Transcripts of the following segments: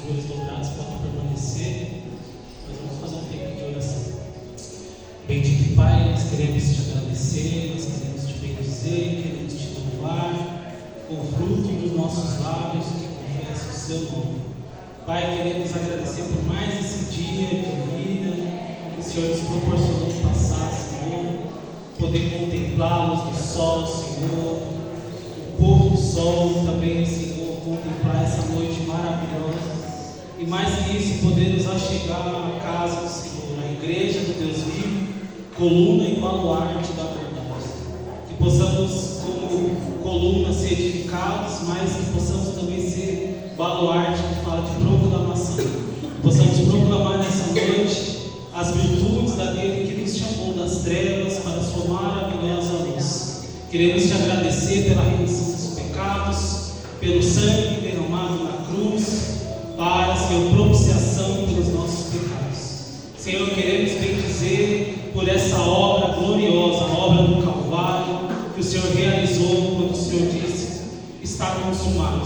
joelhos dobrados podem permanecer, mas vamos fazer um tempo de oração. Bendito Pai, nós queremos te agradecer, nós queremos te bendizer, queremos te louvar com o fruto dos nossos lábios que confessa o seu nome. Pai, queremos agradecer por mais esse dia de vida que o Senhor nos proporcionou de passar, Senhor, poder contemplá-los do sol, Senhor, o pôr do sol também, Senhor, contemplar essa noite maravilhosa. E mais que isso, poder nos achegar à casa do Senhor, à igreja do Deus vivo, coluna e baluarte da verdade. Que possamos, como coluna, ser edificados, mas que possamos também ser baluarte, que fala de proclamação. Que possamos proclamar nessa noite as virtudes daquele que nos chamou das trevas para a sua maravilhosa luz. Queremos te agradecer pela remissão dos pecados, pelo sangue derramado na cruz, para, Senhor, propiciação pelos nossos pecados. Senhor, queremos bendizer por essa obra gloriosa, a obra do Calvário, que o Senhor realizou quando o Senhor disse: está consumado.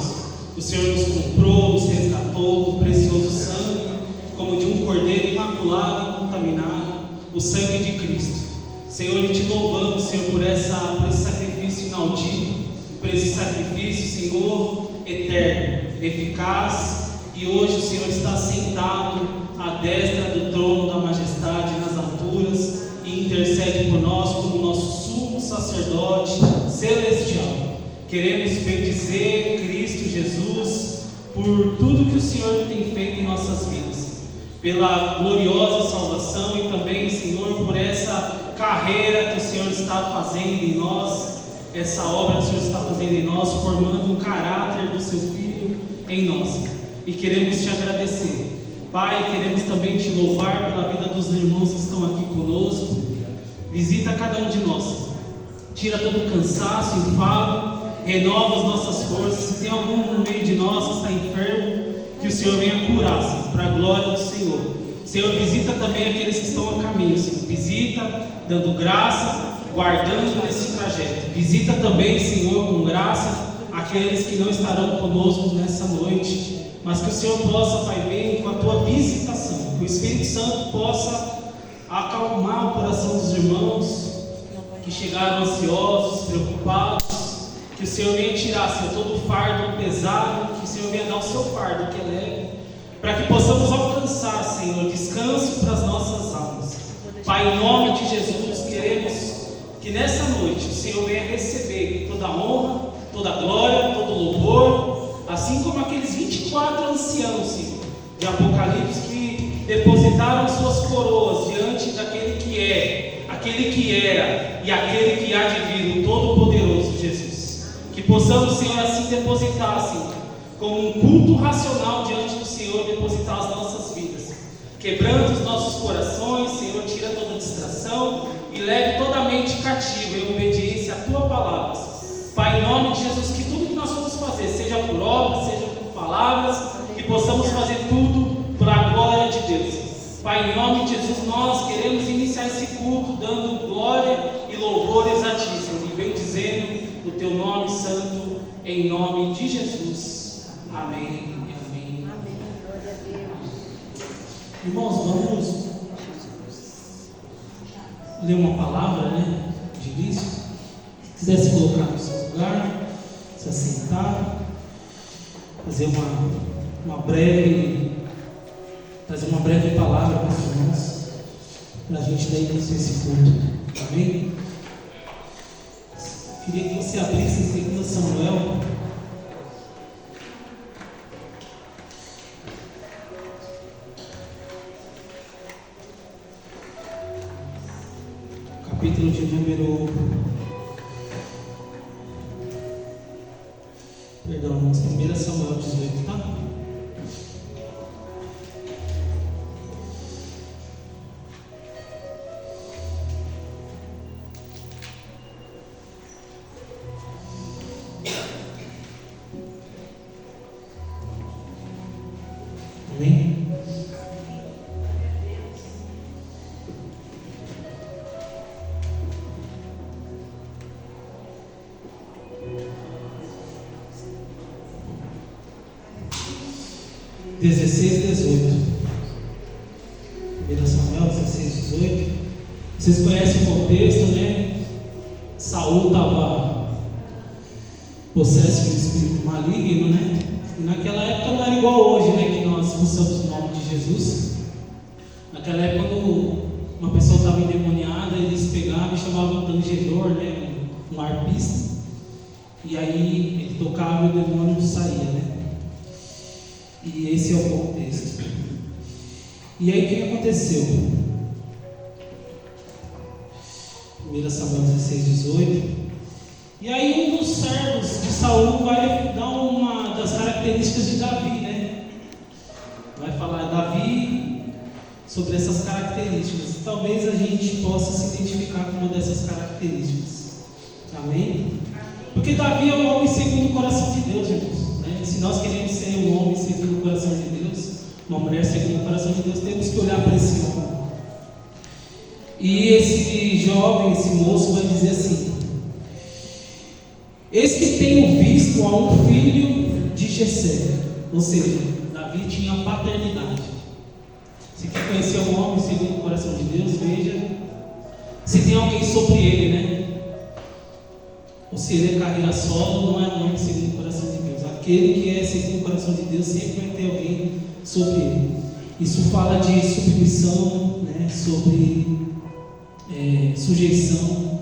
O Senhor nos comprou, nos resgatou com o precioso sangue, como de um cordeiro imaculado e contaminado, o sangue de Cristo. Senhor, e te louvamos, Senhor, por esse sacrifício inaudito, por esse sacrifício, Senhor, eterno, eficaz. E hoje o Senhor está sentado à destra do trono da majestade nas alturas e intercede por nós como nosso sumo sacerdote celestial. Queremos bendizer Cristo Jesus por tudo que o Senhor tem feito em nossas vidas, pela gloriosa salvação e também, Senhor, por essa carreira que o Senhor está fazendo em nós, essa obra que o Senhor está fazendo em nós, formando um caráter do seu Filho em nós. E queremos te agradecer, Pai. Queremos também te louvar pela vida dos irmãos que estão aqui conosco. Visita cada um de nós, tira todo o cansaço, enfado, renova as nossas forças. Se tem algum no meio de nós que está enfermo, que o Senhor venha curar, Senhor, para a glória do Senhor. Senhor, visita também aqueles que estão a caminho, Senhor. Visita dando graça, guardando nesse trajeto. Visita também, Senhor, com graça, aqueles que não estarão conosco nessa noite. Mas que o Senhor possa, Pai, vir com a tua visitação, que o Espírito Santo possa acalmar o coração dos irmãos que chegaram ansiosos, preocupados. Que o Senhor venha tirar, Senhor, todo o fardo pesado, que o Senhor venha dar o seu fardo que é leve, para que possamos alcançar, Senhor, descanso para as nossas almas. Pai, em nome de Jesus, queremos que nessa noite o Senhor venha receber toda a honra, toda a glória, todo o louvor, assim como aqueles 24 anciãos, Senhor, de Apocalipse, que depositaram suas coroas diante daquele que é, aquele que era e aquele que há de vir, o Todo-Poderoso Jesus. Que possamos, Senhor, assim depositar, Senhor, como um culto racional diante do Senhor, depositar as nossas vidas, quebrando os nossos corações, Senhor, tira toda distração e leve toda a mente cativa em obediência à tua palavra. Pai, em nome de Jesus, que tudo que nós vamos fazer, seja por obras, seja por palavras, que possamos fazer tudo para a glória de Deus. Pai, em nome de Jesus, nós queremos iniciar esse culto dando glória e louvores a Ti, Senhor, e bendizendo o Teu nome santo, em nome de Jesus. Amém. Amém. Glória a Deus. Irmãos, vamos ler uma palavra, de início. Se quiser se colocar no seu lugar, se assentar, fazer trazer uma breve palavra para os irmãos, para a gente dar início a esse culto. Amém? Queria que você abrisse em 2 Samuel, capítulo de número 1 Samuel 18, tá? Amém? 16, 18. 1 Samuel 16, 18. Vocês conhecem o contexto, né? Saul estava possesso de um espírito maligno, né? E naquela época não era igual hoje, né? Que nós usamos o nome de Jesus. Naquela época, quando uma pessoa estava endemoniada, eles pegavam e chamavam um tangedor, né? Um arpista. E aí ele tocava e o demônio saía, né? E esse é o contexto. E aí o que aconteceu? 1 Samuel 16, 18. E aí um dos servos de Saul vai dar uma das características de Davi, né? Vai falar Davi sobre essas características. Talvez a gente possa se identificar com uma dessas características. Amém? Porque Davi é um homem segundo o coração de Deus, irmãos, né? Se nós queremos ser um homem segundo o coração de Deus, uma mulher segundo o coração de Deus, temos que olhar para esse homem. E esse jovem, esse moço vai dizer assim: eis que tenho visto a um filho de Jessé. Ou seja, Davi tinha paternidade. Se quer conhecer um homem segundo o coração de Deus, veja se tem alguém sobre ele, né? Ou se ele é carreira solo, não é um homem segundo o coração de Deus. Aquele que é segundo o coração de Deus sempre vai ter alguém sobre ele. Isso fala de submissão, né? Sobre sujeição.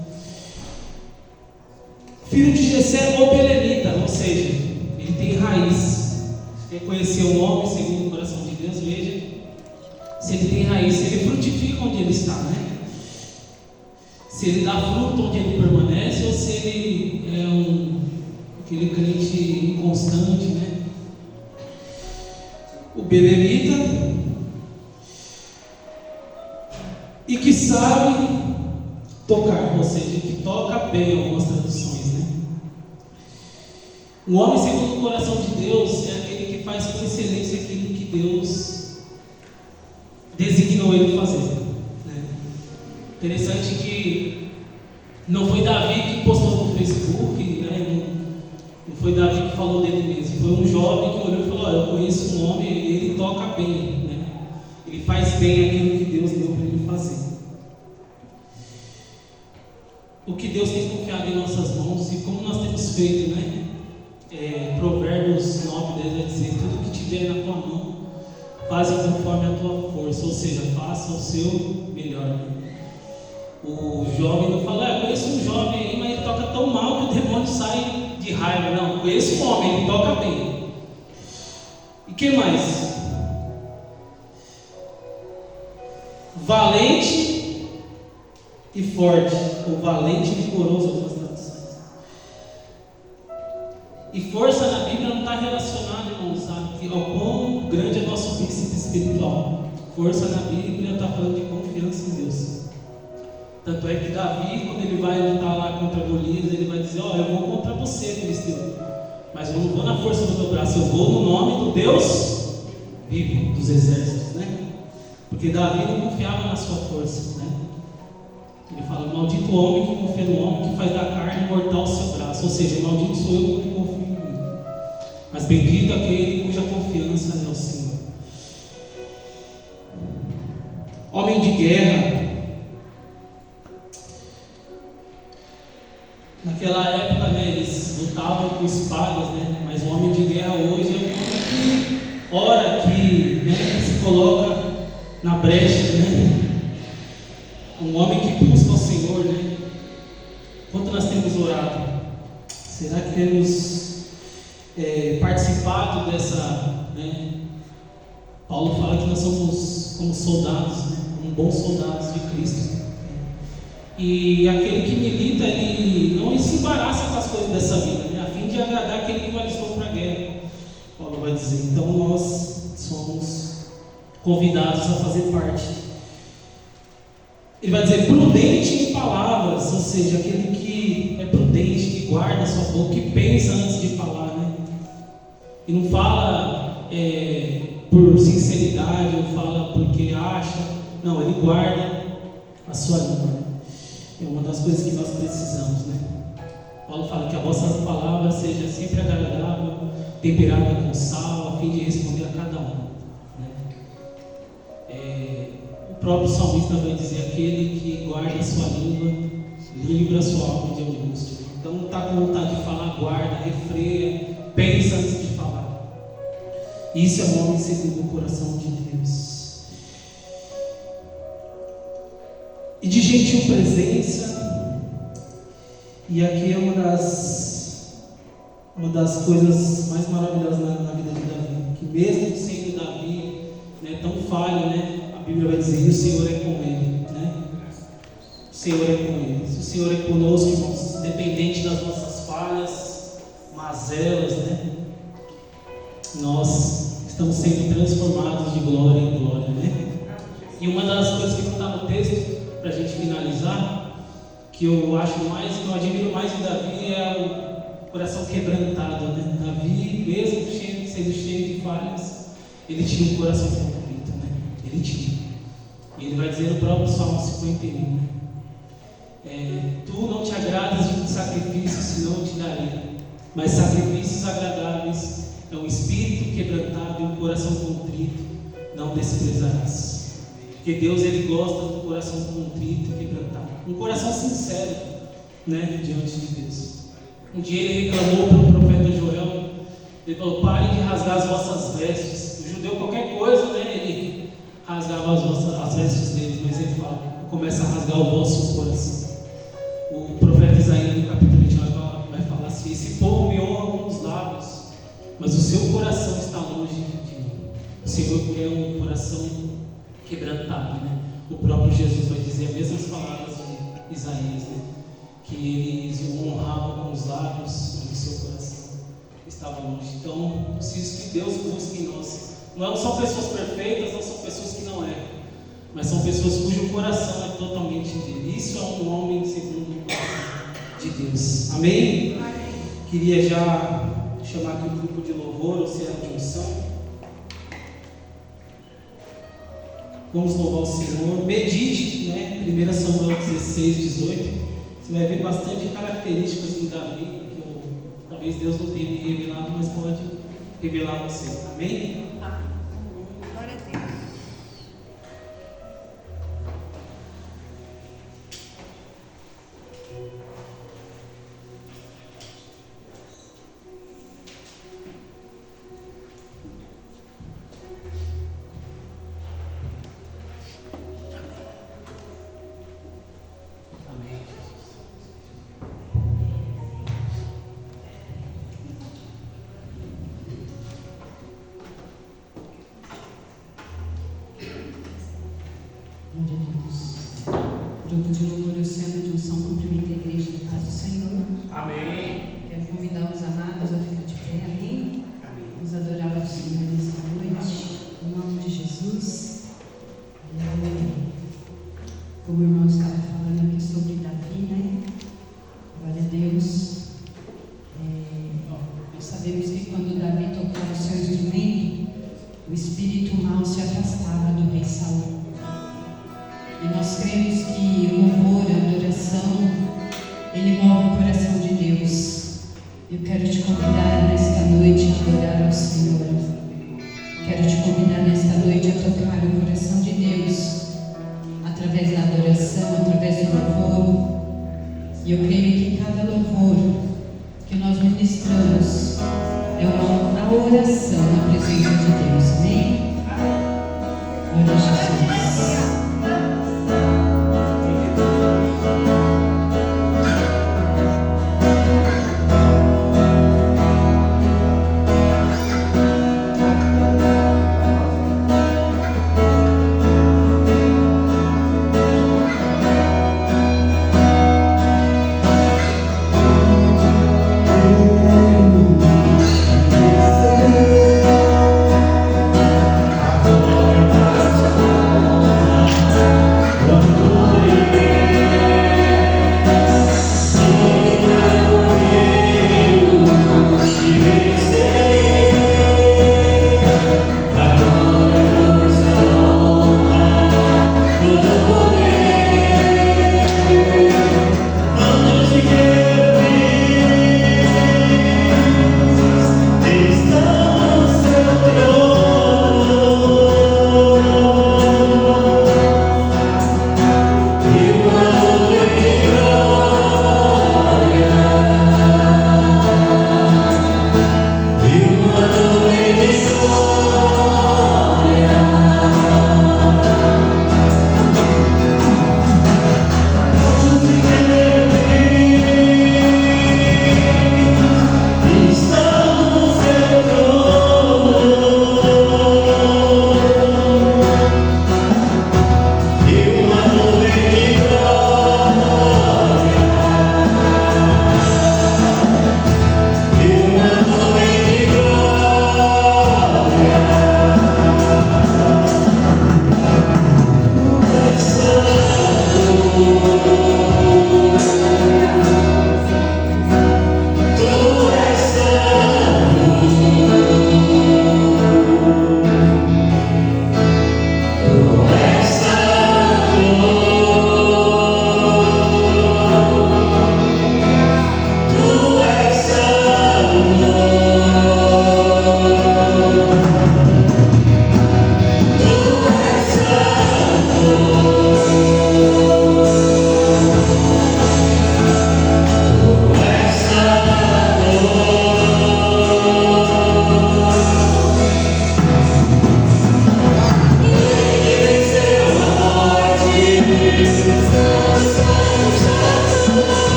Filho de Jessé ou belenita, ou seja, ele tem raiz. Se quer conhecer um homem segundo o coração de Deus, veja se ele tem raiz, se ele frutifica onde ele está, né? Se ele dá fruto onde ele permanece, ou se ele é aquele crente inconstante, né? O belenita, e que sabe tocar, ou seja, que toca bem, algumas traduções, né? Um homem segundo o coração de Deus é aquele que faz com excelência aquilo que Deus designou ele fazer, né? Interessante que não foi Davi que postou no Facebook, né? Não foi Davi que falou dele mesmo, foi um jovem que olhou e falou: eu conheço um homem e ele toca bem, né? Ele faz bem aquilo que Deus deu para ele fazer. O que Deus tem confiado em nossas mãos e como nós temos feito, né? Provérbios 9, 10 vai dizer: tudo que tiver na tua mão, faze conforme a tua força, ou seja, faça o seu melhor. O jovem não fala: eu conheço um jovem aí, mas ele toca tão mal que o demônio sai de raiva. Não, conheço um homem, ele toca bem. E que mais? Valente e forte, ou valente e vigoroso, outras traduções. E força na Bíblia não está relacionada, irmãos, sabe, ao quão grande é nosso bíceps espiritual. Força na Bíblia está falando de confiança em Deus. Tanto é que Davi, quando ele vai lutar lá contra Golias, ele vai dizer: eu vou contra você, filisteu, mas eu não vou na força do meu braço, eu vou no nome do Deus vivo dos exércitos, né? Porque Davi não confiava na sua força, né? Ele fala: maldito o homem que confia no homem, que faz da carne mortal o seu braço. Ou seja, maldito sou eu que confio em mim, mas bendito aquele cuja confiança é o Senhor. Homem de guerra. Naquela época, né, eles lutavam com espadas, né? Mas o homem de guerra hoje é um homem que ora, que se coloca na brecha, né? Um homem que busca o Senhor, né? Quanto nós temos orado? Será que temos participado dessa, né? Paulo fala que nós somos como soldados, né? Como bons soldados de Cristo. E aquele que milita, ele não se embaraça com as coisas dessa vida, né? A fim de agradar aquele que o alistou para a guerra. Paulo vai dizer: então nós somos convidados a fazer parte. Ele vai dizer: prudente em palavras, ou seja, aquele que é prudente, que guarda a sua boca, que pensa antes de falar, né? E não fala por sinceridade, ou fala porque acha. Não, ele guarda a sua língua. É uma das coisas que nós precisamos, né? Paulo fala que a vossa palavra seja sempre agradável, temperada com sal, a fim de responder a cada um. próprio salmista vai dizer: aquele que guarda a sua língua, livra a sua alma de angústia. Então, não está com vontade de falar, guarda, refreia, pensa antes de falar. Isso é um homem segundo o coração de Deus. E de gentil presença, e aqui é uma das coisas mais maravilhosas na vida de Davi, que mesmo sendo Davi, né, tão falho, né, a Bíblia vai dizer: e o Senhor é com ele, né? O Senhor é com ele. Se o Senhor é conosco, irmãos, independente das nossas falhas, mazelas, né, nós estamos sendo transformados de glória em glória, né? E uma das coisas que não está no texto, para a gente finalizar, que eu admiro mais em Davi, é o coração quebrantado, né? Davi, mesmo sendo cheio de falhas, ele tinha um coração contrito, né? Ele tinha. E ele vai dizer no próprio Salmo 51, né? Tu não te agradas de sacrifícios, senão eu te daria, mas sacrifícios agradáveis é um espírito quebrantado e um coração contrito não desprezarás. Porque Deus, ele gosta do coração contrito e quebrantado, um coração sincero, né, diante de Deus. Um dia ele reclamou para o profeta Joel, ele falou: parem de rasgar as vossas vestes. O judeu, qualquer coisa, né, ele rasgava as vestes dele, mas ele fala: começa a rasgar o vosso coração. O profeta Isaías, no capítulo 29, vai falar assim: esse povo me honra com os lábios, mas o seu coração está longe de mim. O Senhor quer um coração quebrantado, né? O próprio Jesus vai dizer as mesmas palavras de Isaías, né? Que eles o honravam com os lábios, mas o seu coração estava longe. Então, preciso que Deus busque em nós. Não são pessoas perfeitas, não são pessoas que não erram, mas são pessoas cujo coração é totalmente dele. Isso é um homem segundo o coração de Deus. Amém? Queria já chamar aqui o grupo de louvor, ou seja, de unção. Vamos louvar o Senhor. Medite, né? 1 Samuel 16, 18. Você vai ver bastante características de Davi, que talvez Deus não tenha me revelado, mas pode revelar a você. Amém? Glória a Deus. Grupo de louvor, Oceano de Unção, cumprimenta a igreja da paz do Senhor. Amém. Quero convidar os amados a ficar de pé, amém? Vamos adorar ao Senhor nessa noite, em nome de Jesus. Aleluia. Como o irmão estava falando aqui sobre Davi, né? Glória a Deus. Nós sabemos que quando Davi tocava o seu instrumento, o espírito mau se afastava do rei Saul. E nós cremos que o louvor, a adoração, ele move o coração de Deus. Eu quero te convidar nesta noite a adorar ao Senhor. Quero te convidar nesta noite a tocar o coração de Deus através da adoração, através do louvor. E eu creio que cada louvor que nós ministramos é uma oração na presença de Deus. Amém? Glória a Jesus.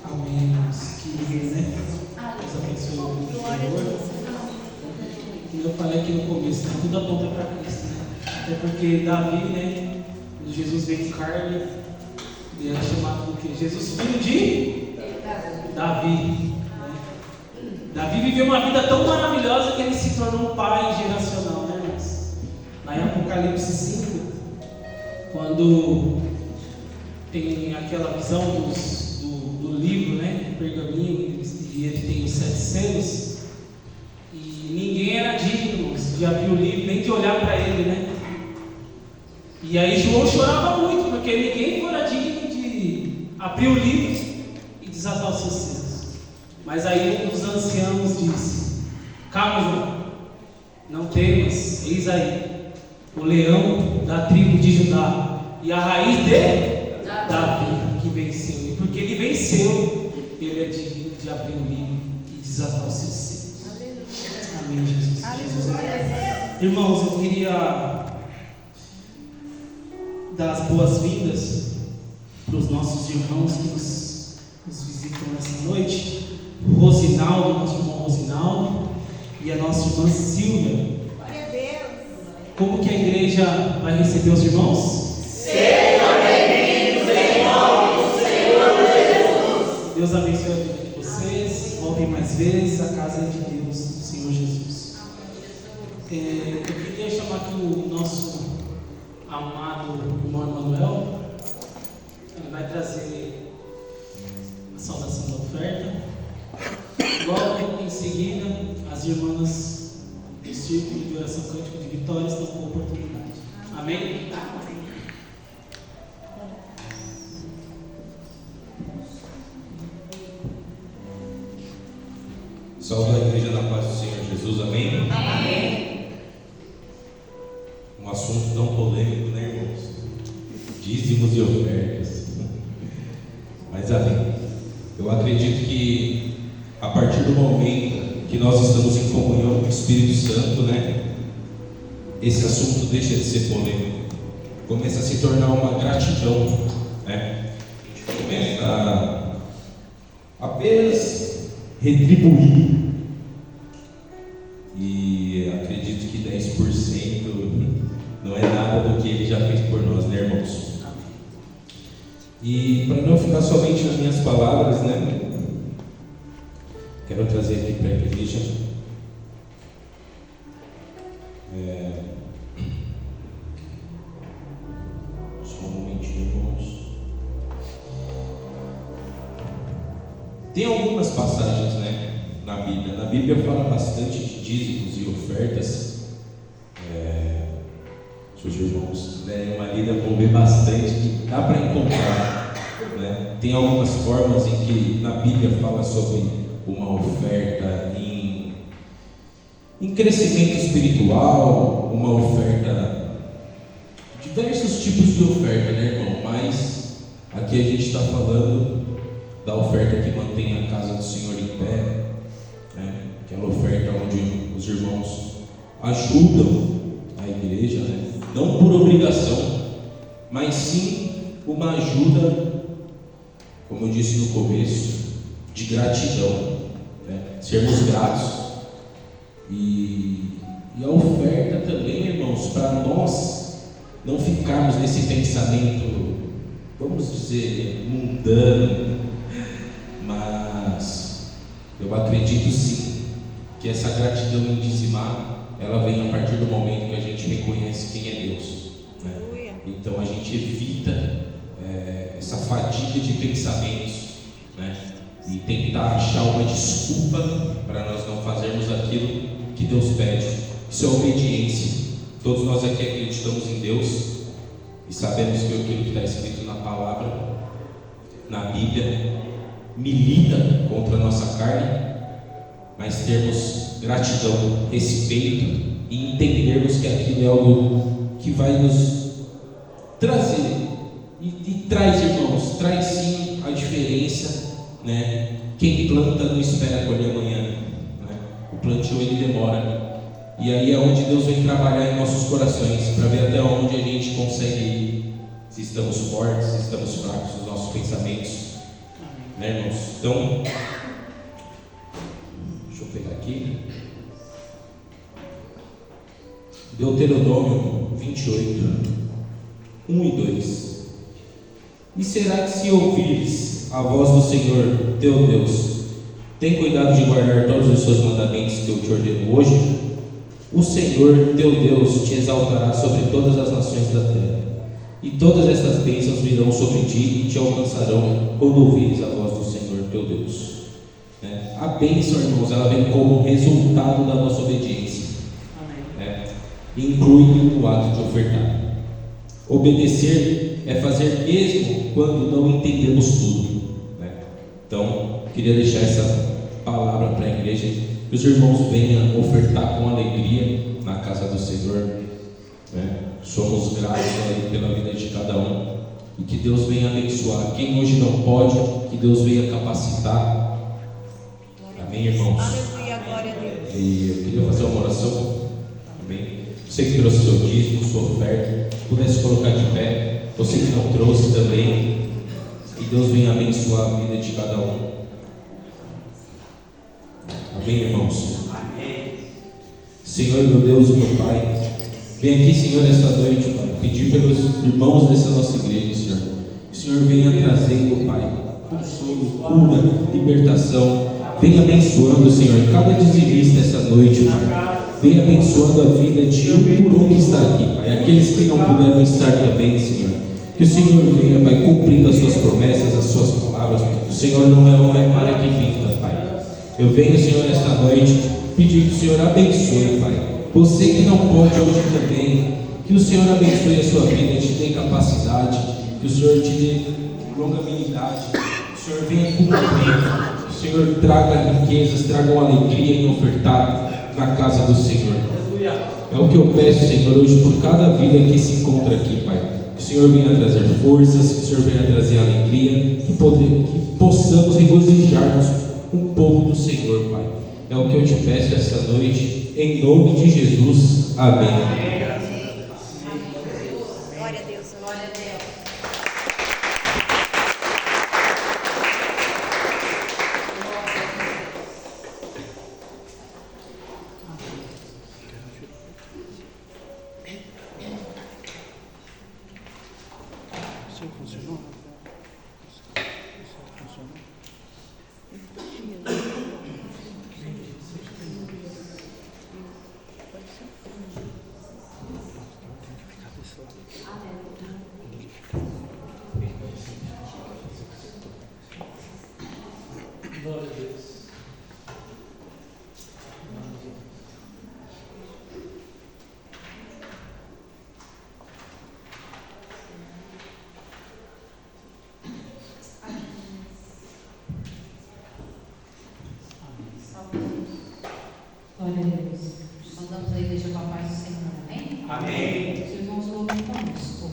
Amém, irmãos. Que, né? Deus abençoe o Senhor. Como eu falei aqui no começo, né? Tudo aponta para Cristo, né? Até porque Davi, né? Quando Jesus veio em carne, ele era chamado do quê? Jesus, filho de Davi. Né? Davi viveu uma vida tão maravilhosa que ele se tornou um pai geracional, né, irmãos? Lá em Apocalipse 5, quando tem aquela visão do livro, né? Do pergaminho, e ele tem os 7 selos. E ninguém era digno de abrir o livro, nem de olhar para ele, né? E aí João chorava muito, porque ninguém fora digno de abrir o livro e desatar os seus selos. Mas aí um dos anciãos disse: calma, João, não temas, eis aí o leão da tribo de Judá e a raiz de Davi que venceu. E porque ele venceu, ele é digno de abrir o livro e desatar os seus selos. Amém, Jesus. Irmãos, eu queria dar as boas-vindas para os nossos irmãos que nos visitam nessa noite. Rosinaldo, nosso irmão Rosinaldo, e a nossa irmã Silvia. Glória a Deus. Como que a igreja vai receber os irmãos? Sejam bem-vindos em nome do Senhor Jesus. Deus abençoe a vida de vocês. Voltem mais vezes, a casa é de Deus, do Senhor Jesus. Eu queria chamar aqui o nosso amado irmão Emanuel. Ele vai trazer a saudação da oferta. Logo em seguida, as irmãs do Círculo de Oração Cântico de Vitória estão com oportunidade. Amém? Salve a igreja da paz do Senhor Jesus, amém? Amém. Um assunto tão polêmico, né, irmãos? Dízimos e ofertas. Mas amém. Eu acredito que a partir do momento que nós estamos em comunhão com o Espírito Santo, né, esse assunto deixa de ser polêmico, começa a se tornar uma gratidão, né? A gente começa a apenas retribuir, e acredito que 10% não é nada do que Ele já fez por nós, né, irmãos? E para não ficar somente nas minhas palavras, né, quero trazer aqui para a igreja só um momentinho, irmãos. Tem algumas passagens, né, na Bíblia. Na Bíblia fala bastante de dízimos e ofertas. Se os irmãos derem uma lida, vão ver bastante que dá para encontrar, né? Tem algumas formas em que na Bíblia fala sobre uma oferta em crescimento espiritual, uma oferta, diversos tipos de oferta, né, irmão? Mas aqui a gente está falando da oferta que mantém a casa do Senhor em pé, né? Aquela oferta onde os irmãos ajudam a igreja, né? Não por obrigação, mas sim uma ajuda, como eu disse no começo, de gratidão, né? Sermos gratos. E a oferta também, irmãos, para nós não ficarmos nesse pensamento, vamos dizer, mundano, mas eu acredito sim que essa gratidão em dizimar, ela vem a partir do momento que a gente reconhece quem é Deus, né? Então a gente evita essa fadiga de pensamentos, né? E tentar achar uma desculpa para nós não fazermos aquilo que Deus pede. Isso é obediência. Todos nós aqui acreditamos em Deus e sabemos que aquilo que está escrito na palavra, na Bíblia, milita contra a nossa carne, mas termos gratidão, respeito e entendermos que aquilo é algo que vai nos trazer e traz, irmãos, traz sim a diferença, né? Quem planta não espera colher amanhã, né? O plantio ele demora, e aí é onde Deus vem trabalhar em nossos corações para ver até onde a gente consegue ir. se estamos fortes, se estamos fracos nos nossos pensamentos, né, irmãos? Então, deixa eu pegar aqui. Deuteronômio 28, 1 e 2. E será que se ouvires a voz do Senhor teu Deus, tem cuidado de guardar todos os seus mandamentos que eu te ordeno hoje, o Senhor teu Deus te exaltará sobre todas as nações da terra, e todas estas bênçãos virão sobre ti e te alcançarão quando ouvires a voz do Senhor teu Deus. A bênção, irmãos, ela vem como resultado da nossa obediência. Inclui o ato de ofertar. Obedecer é fazer mesmo quando não entendemos tudo. Então, queria deixar essa palavra para a igreja, que os irmãos venham ofertar com alegria na casa do Senhor. Somos gratos aí pela vida de cada um, e que Deus venha abençoar quem hoje não pode, que Deus venha capacitar. Amém, irmãos? Aleluia, glória a Deus. E eu queria fazer uma oração. Amém? Você que trouxe seu dízimo, sua oferta, pudesse colocar de pé. Você que não trouxe também, que Deus venha abençoar a vida de cada um. Amém, irmãos? Amém. Senhor, meu Deus e meu Pai, vem aqui, Senhor, esta noite, Pai, pedir pelos irmãos dessa nossa igreja, Senhor. Que o Senhor venha trazendo, Pai, consolo, cura, libertação. Venha abençoando, Senhor, cada dizimista esta noite, Pai. Venha abençoando a vida de um que está aqui, Pai. Aqueles que não puderam estar também, Senhor. Que o Senhor venha, Pai, cumprindo as suas promessas, as suas palavras. O Senhor não é homem para que minta, Pai. Eu venho, Senhor, esta noite pedir que o Senhor abençoe, Pai. Você que não pode hoje também, que o Senhor abençoe a sua vida, te dê capacidade, que o Senhor te dê longanimidade, que o Senhor venha cumprir. O Senhor traga riquezas, traga uma alegria em ofertar na casa do Senhor. É o que eu peço, Senhor, hoje por cada vida que se encontra aqui, Pai. Que o Senhor venha trazer forças, que o Senhor venha trazer alegria, que possamos regozijar-nos um pouco do Senhor, Pai. É o que eu te peço esta noite, em nome de Jesus. Amém. Glória a Deus, glória a Deus. Glória a Deus. Glória a Deus. Mandamos a igreja com a paz do Senhor. Amém? Amém. Os irmãos louvam conosco.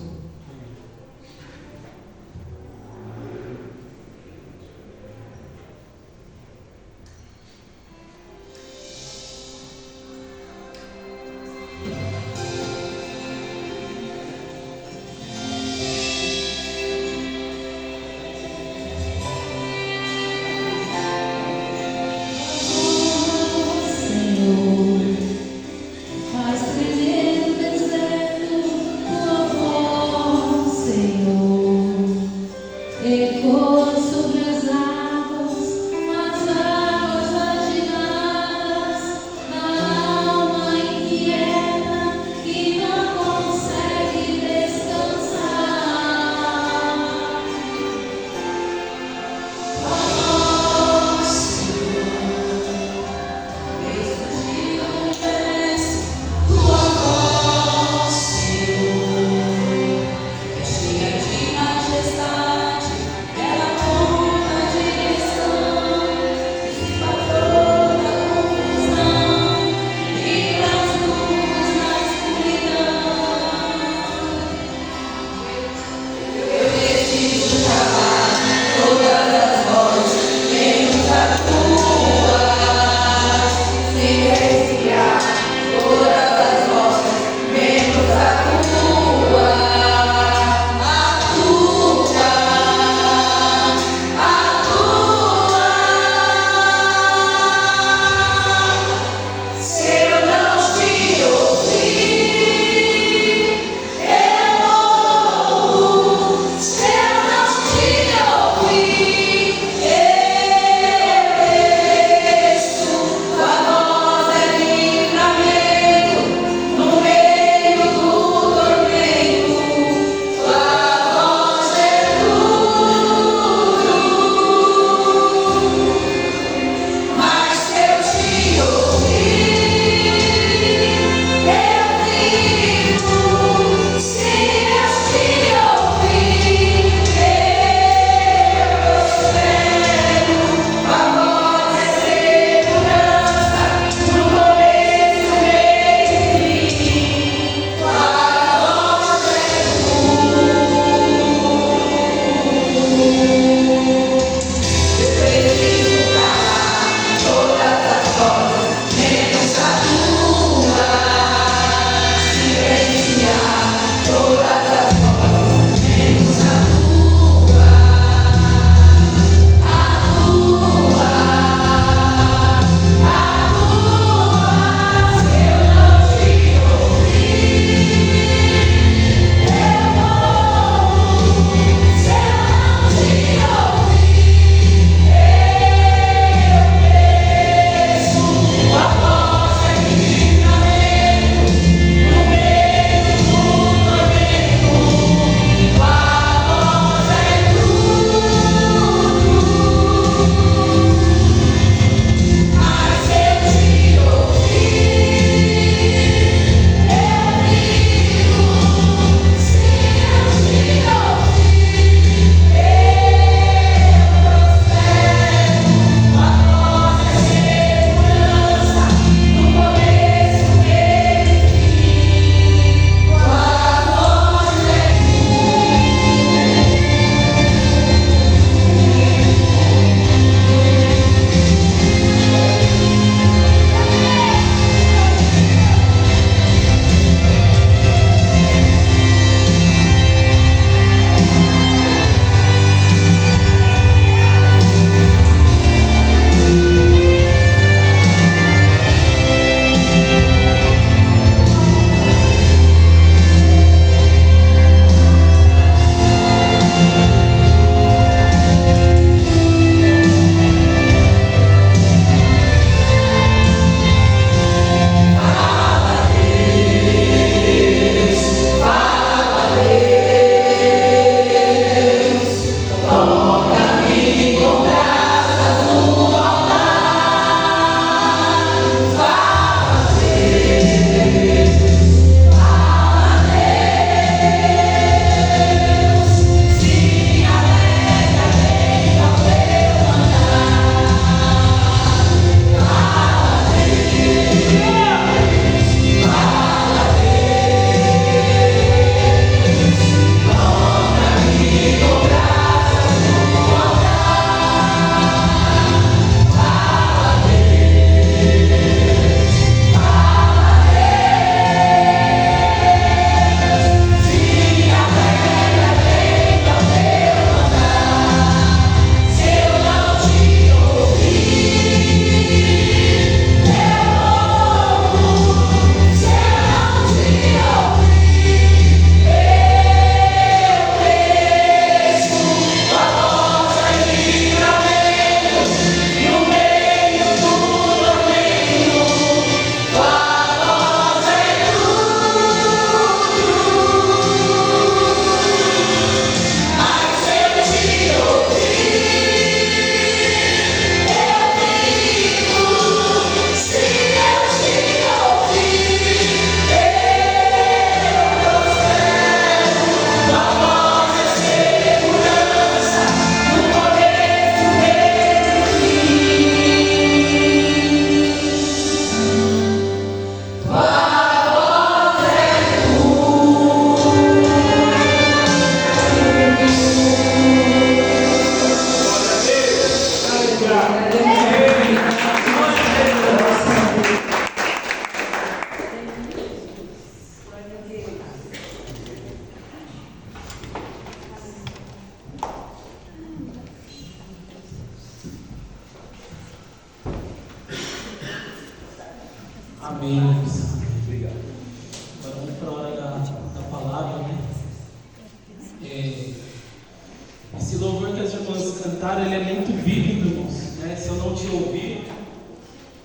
declaro, ele é muito bíblico, irmãos, né? Se eu não te ouvir,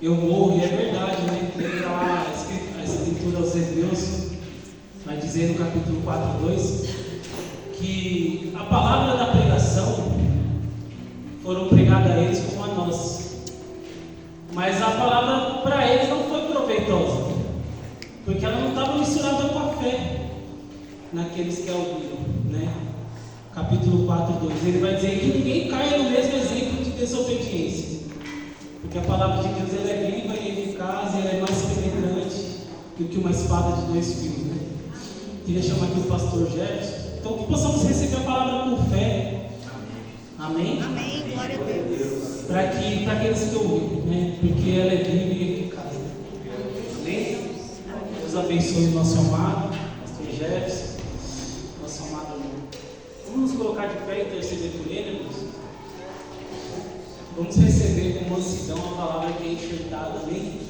eu morro, e é verdade, né? Lembra lá a escritura aos Hebreus, vai dizer no capítulo 4:2, que a palavra da pregação foram pregadas a eles como a nós, mas a palavra para eles não foi proveitosa, porque ela não estava misturada com a fé naqueles que a ouviram, né? Capítulo 4:2, ele vai dizer que ninguém caia no mesmo exemplo de desobediência, porque a palavra de Deus ela é viva e eficaz, e ela é mais penetrante do que uma espada de 2 fios, né? Queria chamar aqui o pastor Jefferson, então que possamos receber a palavra com fé. Amém? Amém. Glória a Deus. Para aqueles que ouviram, né? Porque ela é viva e eficaz. Amém? Deus abençoe o nosso amado pastor Jefferson, nosso amado irmão. Vamos nos colocar de pé e interceder por ele, irmãos. Vamos receber com mansidão a palavra que é enxertada, amém?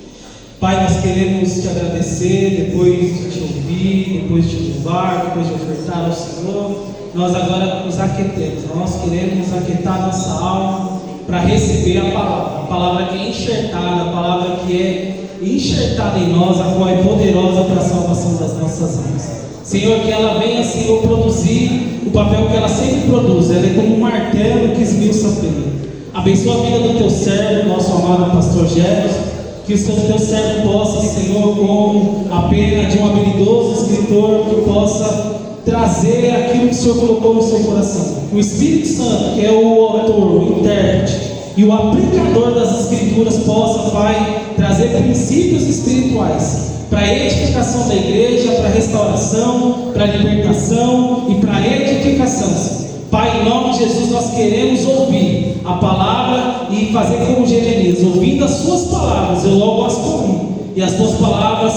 Pai, nós queremos te agradecer, depois de te ouvir, depois de te louvar, depois de ofertar ao Senhor, nós agora nos aquietemos, nós queremos aquietar nossa alma para receber a palavra que é enxertada, a palavra que é enxertada em nós, a qual é poderosa para a salvação das nossas almas. Senhor, que ela venha, Senhor, produzir o papel que ela sempre produz, ela é como um martelo que esmiuça a pedra. Abençoa a vida do teu servo, nosso amado pastor Jefferson, que o teu servo possa, Senhor, com a pena de um habilidoso escritor, que possa trazer aquilo que o Senhor colocou no seu coração. Que o Espírito Santo, que é o autor, o intérprete e o aplicador das Escrituras, possa, Pai, trazer princípios espirituais para a edificação da igreja, para a restauração, para a libertação e para a edificação. Pai, em nome de Jesus, nós queremos ouvir a palavra e fazer como Jeremias, ouvindo as suas palavras, eu logo as comi, e as tuas palavras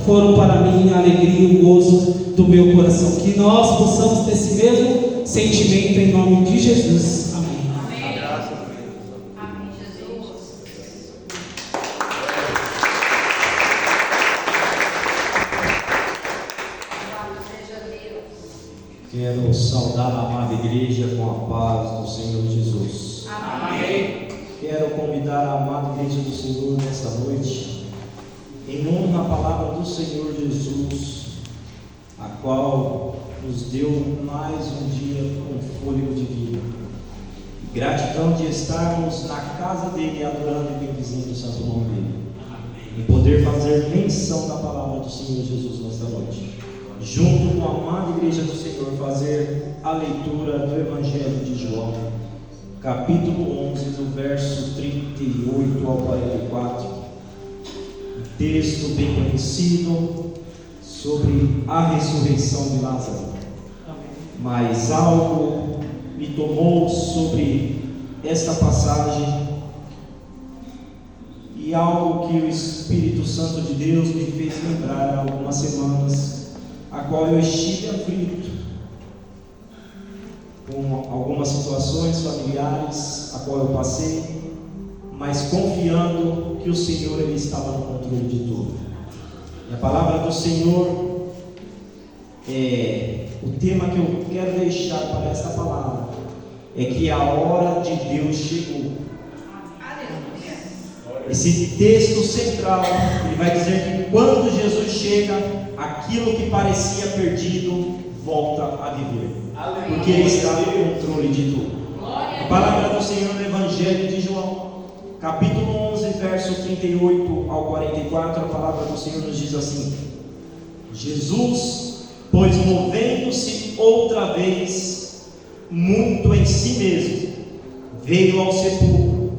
foram para mim a alegria e o gozo do meu coração. Que nós possamos ter esse mesmo sentimento em nome de Jesus. Amém. Amém. Amém, Jesus. Louvado seja Deus. Quero saudar a amada igreja com a paz do Senhor Jesus. Amém. Quero convidar a amada igreja do Senhor nesta noite, em honra à palavra do Senhor Jesus, a qual nos deu mais um dia com fôlego de vida. Gratidão de estarmos na casa dele, adorando e bendizendo o santo nome dele. E poder fazer menção da palavra do Senhor Jesus nesta noite. Junto com a amada igreja do Senhor, fazer a leitura do Evangelho de João, capítulo 11, do verso 38 ao 44. Um texto bem conhecido sobre a ressurreição de Lázaro. Mas algo me tomou sobre esta passagem e algo que o Espírito Santo de Deus me fez lembrar há algumas semanas, a qual eu estive aflito com algumas situações familiares a qual eu passei, mas confiando que o Senhor ele estava no controle de tudo. E a palavra do Senhor o tema que eu quero deixar para esta palavra é que a hora de Deus chegou. Esse texto central, ele vai dizer que quando Jesus chega, aquilo que parecia perdido volta a viver, porque ele está no controle de tudo. A palavra do Senhor no Evangelho de João, capítulo 11, verso 38 ao 44, a palavra do Senhor nos diz assim: Jesus, pois movendo-se outra vez muito em si mesmo, veio ao sepulcro.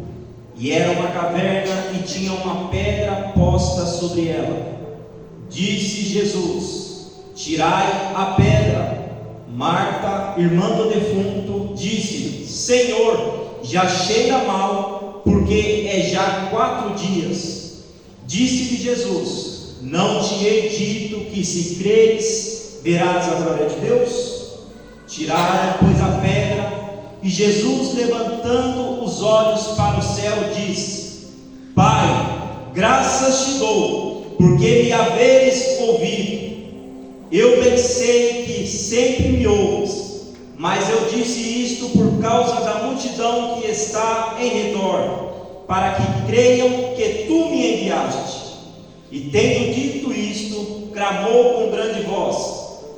E era uma caverna e tinha uma pedra posta sobre ela. Disse Jesus: tirai a pedra. Marta, irmã do defunto, disse: Senhor, já cheira mal, porque é já 4 dias. Disse-lhe Jesus: não te hei dito que se creres, verás a glória de Deus? Tiraram, pois, a pedra. E Jesus, levantando os olhos para o céu, disse: Pai, graças te dou, porque me haveres ouvido. Eu bem sei que sempre me ouves, mas eu disse isto por causa da multidão que está em redor, para que creiam que tu me enviaste. E tendo dito isto, clamou com grande voz: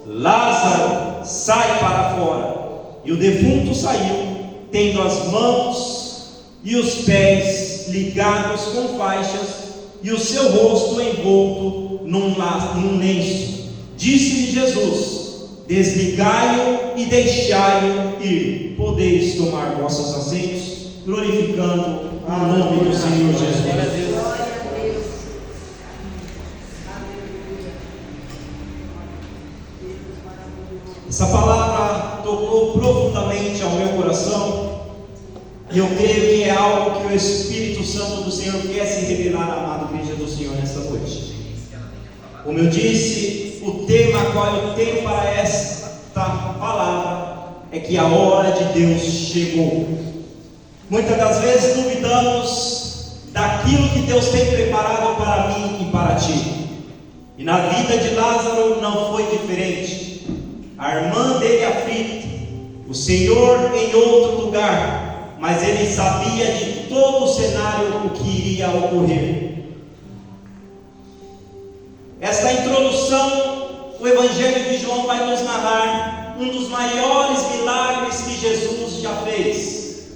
Lázaro, sai para fora. E o defunto saiu, tendo as mãos e os pés ligados com faixas, e o seu rosto envolto num lenço. Disse-lhe Jesus: desligai-o e deixai-o ir. Podeis tomar vossos assentos, glorificando o nome do Senhor Jesus. Glória a Deus. Essa palavra tocou profundamente ao meu coração, e eu creio que é algo que o Espírito Santo do Senhor quer se revelar à amada igreja do Senhor nesta noite. Como eu disse, o tema qual eu tenho para esta palavra é que a hora de Deus chegou. Muitas das vezes duvidamos daquilo que Deus tem preparado para mim e para ti. E na vida de Lázaro não foi diferente. A irmã dele aflita, o Senhor em outro lugar, mas ele sabia de todo o cenário o que iria ocorrer. Esta introdução, o Evangelho de João vai nos narrar um dos maiores milagres que Jesus já fez: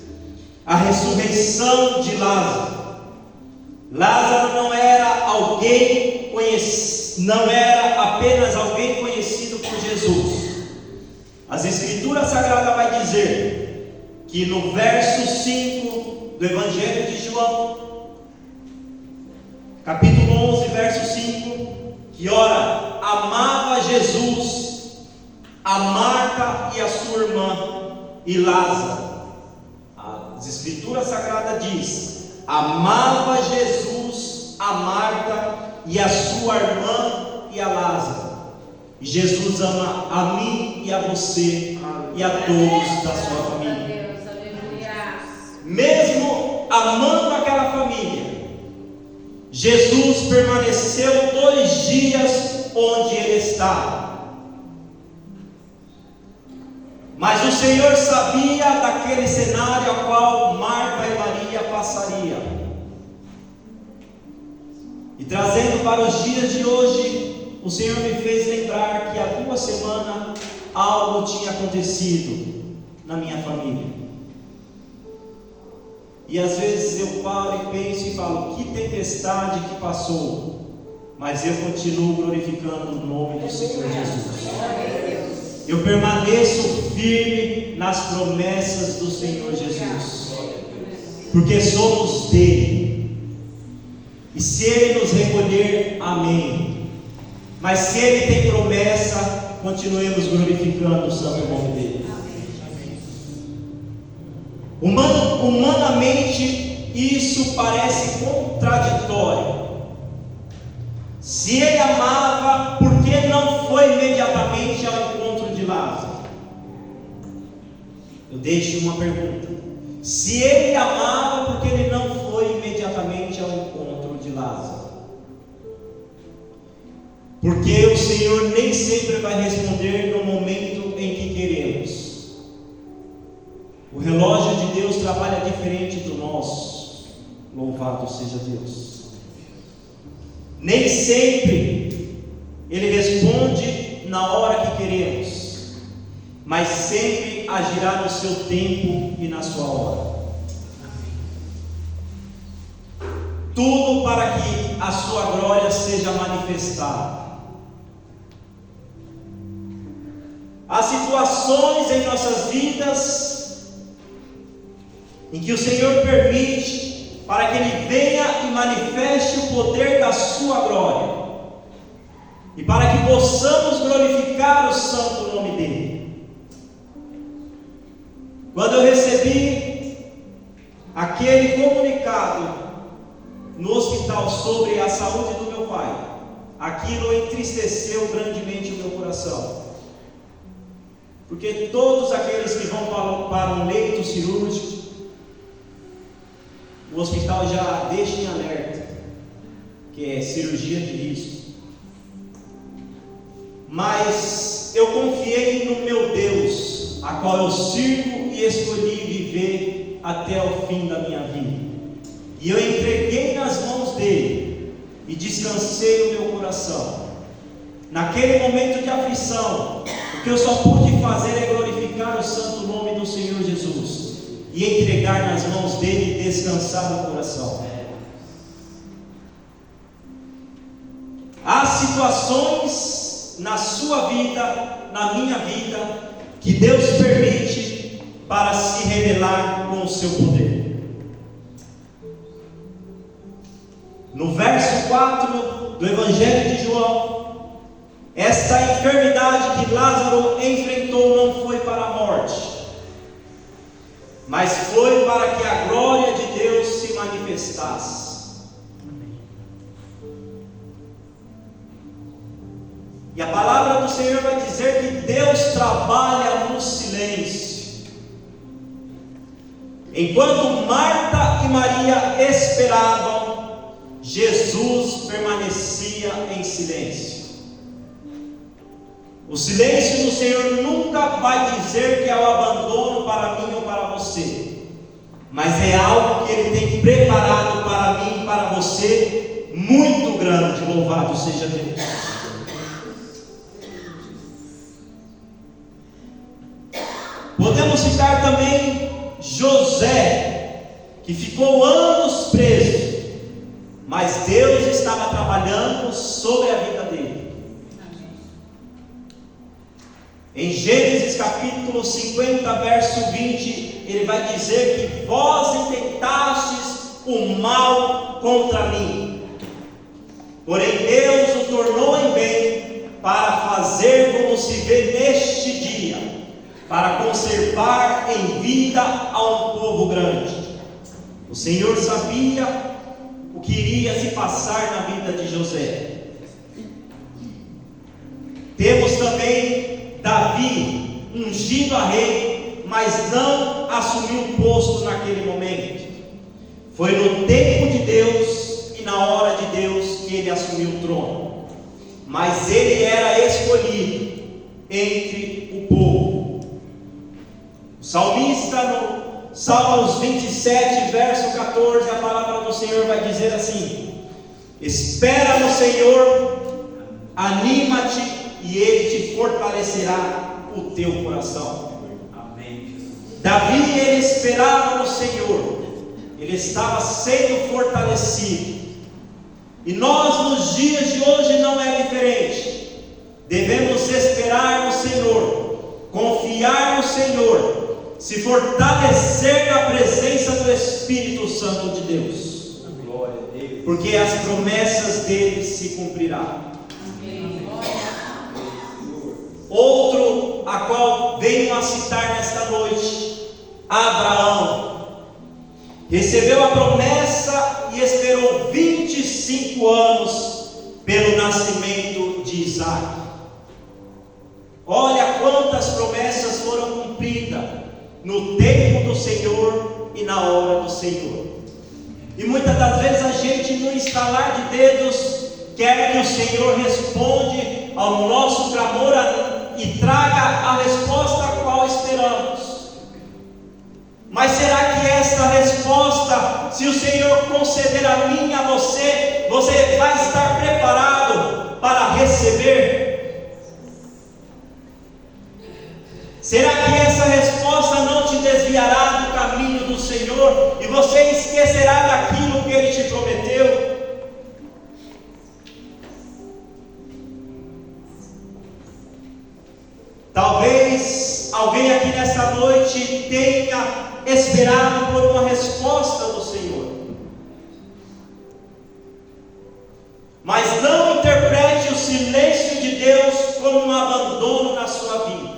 a ressurreição de Lázaro. Lázaro não era alguém conhecido, não era apenas alguém conhecido por Jesus. As Escrituras Sagradas vai dizer que no verso 5 do Evangelho de João, capítulo 11, verso 5, que ora, amava Jesus a Marta e a sua irmã e Lázaro. As Escrituras Sagradas diz: amava Jesus a Marta e a sua irmã e a Lázaro. E Jesus ama a mim e a você e a todos da sua família. Mesmo amando aquela família, Jesus permaneceu 2 dias onde ele estava. Mas o Senhor sabia daquele cenário a qual Marta e Maria passariam. E trazendo para os dias de hoje, o Senhor me fez lembrar que há 2 semanas algo tinha acontecido na minha família. E às vezes eu paro e penso e falo: que tempestade que passou, mas eu continuo glorificando o nome do Senhor Jesus. Eu permaneço firme nas promessas do Senhor Jesus, porque somos dele. E se ele nos recolher, amém. Mas se ele tem promessa, continuemos glorificando o santo nome dele. Humanamente, isso parece contraditório. Se ele amava, por que não foi imediatamente ao encontro de Lázaro? Eu deixo uma pergunta: se ele amava, por que ele não foi imediatamente ao encontro de Lázaro? Porque o Senhor nem sempre vai responder no momento em que queremos. O relógio de Deus trabalha diferente do nosso. Louvado seja Deus. Nem sempre Ele responde na hora que queremos, mas sempre agirá no seu tempo e na sua hora. Tudo para que a sua glória seja manifestada. Há situações em nossas vidas em que o Senhor permite para que Ele venha e manifeste o poder da sua glória, e para que possamos glorificar o santo nome dEle. Quando eu recebi aquele comunicado no hospital sobre a saúde do meu pai, aquilo entristeceu grandemente o meu coração. Porque todos aqueles que vão para um leito cirúrgico, o hospital já deixa em alerta que é cirurgia de risco. Mas eu confiei no meu Deus, a qual eu sirvo e escolhi viver até o fim da minha vida. E eu entreguei nas mãos dele e descansei o meu coração. Naquele momento de aflição, o que eu só pude fazer é glorificar o santo nome do Senhor Jesus e entregar nas mãos dele e descansar no coração. Há situações na sua vida, na minha vida, que Deus permite para se revelar com o seu poder. No verso 4 do Evangelho de João, esta enfermidade que Lázaro enfrentou não foi para a morte, mas foi para que a glória de Deus se manifestasse. E a palavra do Senhor vai dizer que Deus trabalha no silêncio. Enquanto Marta e Maria esperavam, Jesus permanecia em silêncio. O silêncio do Senhor nunca vai dizer que é o abandono para mim ou para você, mas é algo que Ele tem preparado para mim e para você, muito grande. Louvado seja Deus. Podemos citar também José, que ficou anos preso, mas Deus estava trabalhando sobre a vida dele. Em Gênesis capítulo 50, verso 20, ele vai dizer que vós intentastes o mal contra mim, porém Deus o tornou em bem para fazer como se vê neste dia, para conservar em vida a um povo grande. O Senhor sabia o que iria se passar na vida de José. Temos também Davi, ungido a rei, mas não assumiu o posto naquele momento. Foi no tempo de Deus e na hora de Deus que ele assumiu o trono, mas ele era escolhido entre o povo. O salmista, no Salmos 27, verso 14, a palavra do Senhor vai dizer assim: espera no Senhor, anima-te e Ele te fortalecerá o teu coração. Amém. Davi, ele esperava no Senhor, ele estava sendo fortalecido. E nós, nos dias de hoje, não é diferente. Devemos esperar no Senhor, confiar no Senhor, se fortalecer na presença do Espírito Santo de Deus, porque as promessas dele se cumprirão. Outro a qual venho a citar nesta noite, Abraão, recebeu a promessa e esperou 25 anos pelo nascimento de Isaac. Olha quantas promessas foram cumpridas no tempo do Senhor e na hora do Senhor. E muitas das vezes a gente, no estalar de dedos, quer que o Senhor responda ao nosso clamor e traga a resposta a qual esperamos. Mas será que esta resposta, se o Senhor conceder a mim e a você, você vai estar preparado para receber? Será que essa resposta não te desviará do caminho do Senhor e você esquecerá daquilo que Ele te prometeu? Talvez alguém aqui nesta noite tenha esperado por uma resposta do Senhor, mas não interprete o silêncio de Deus como um abandono na sua vida.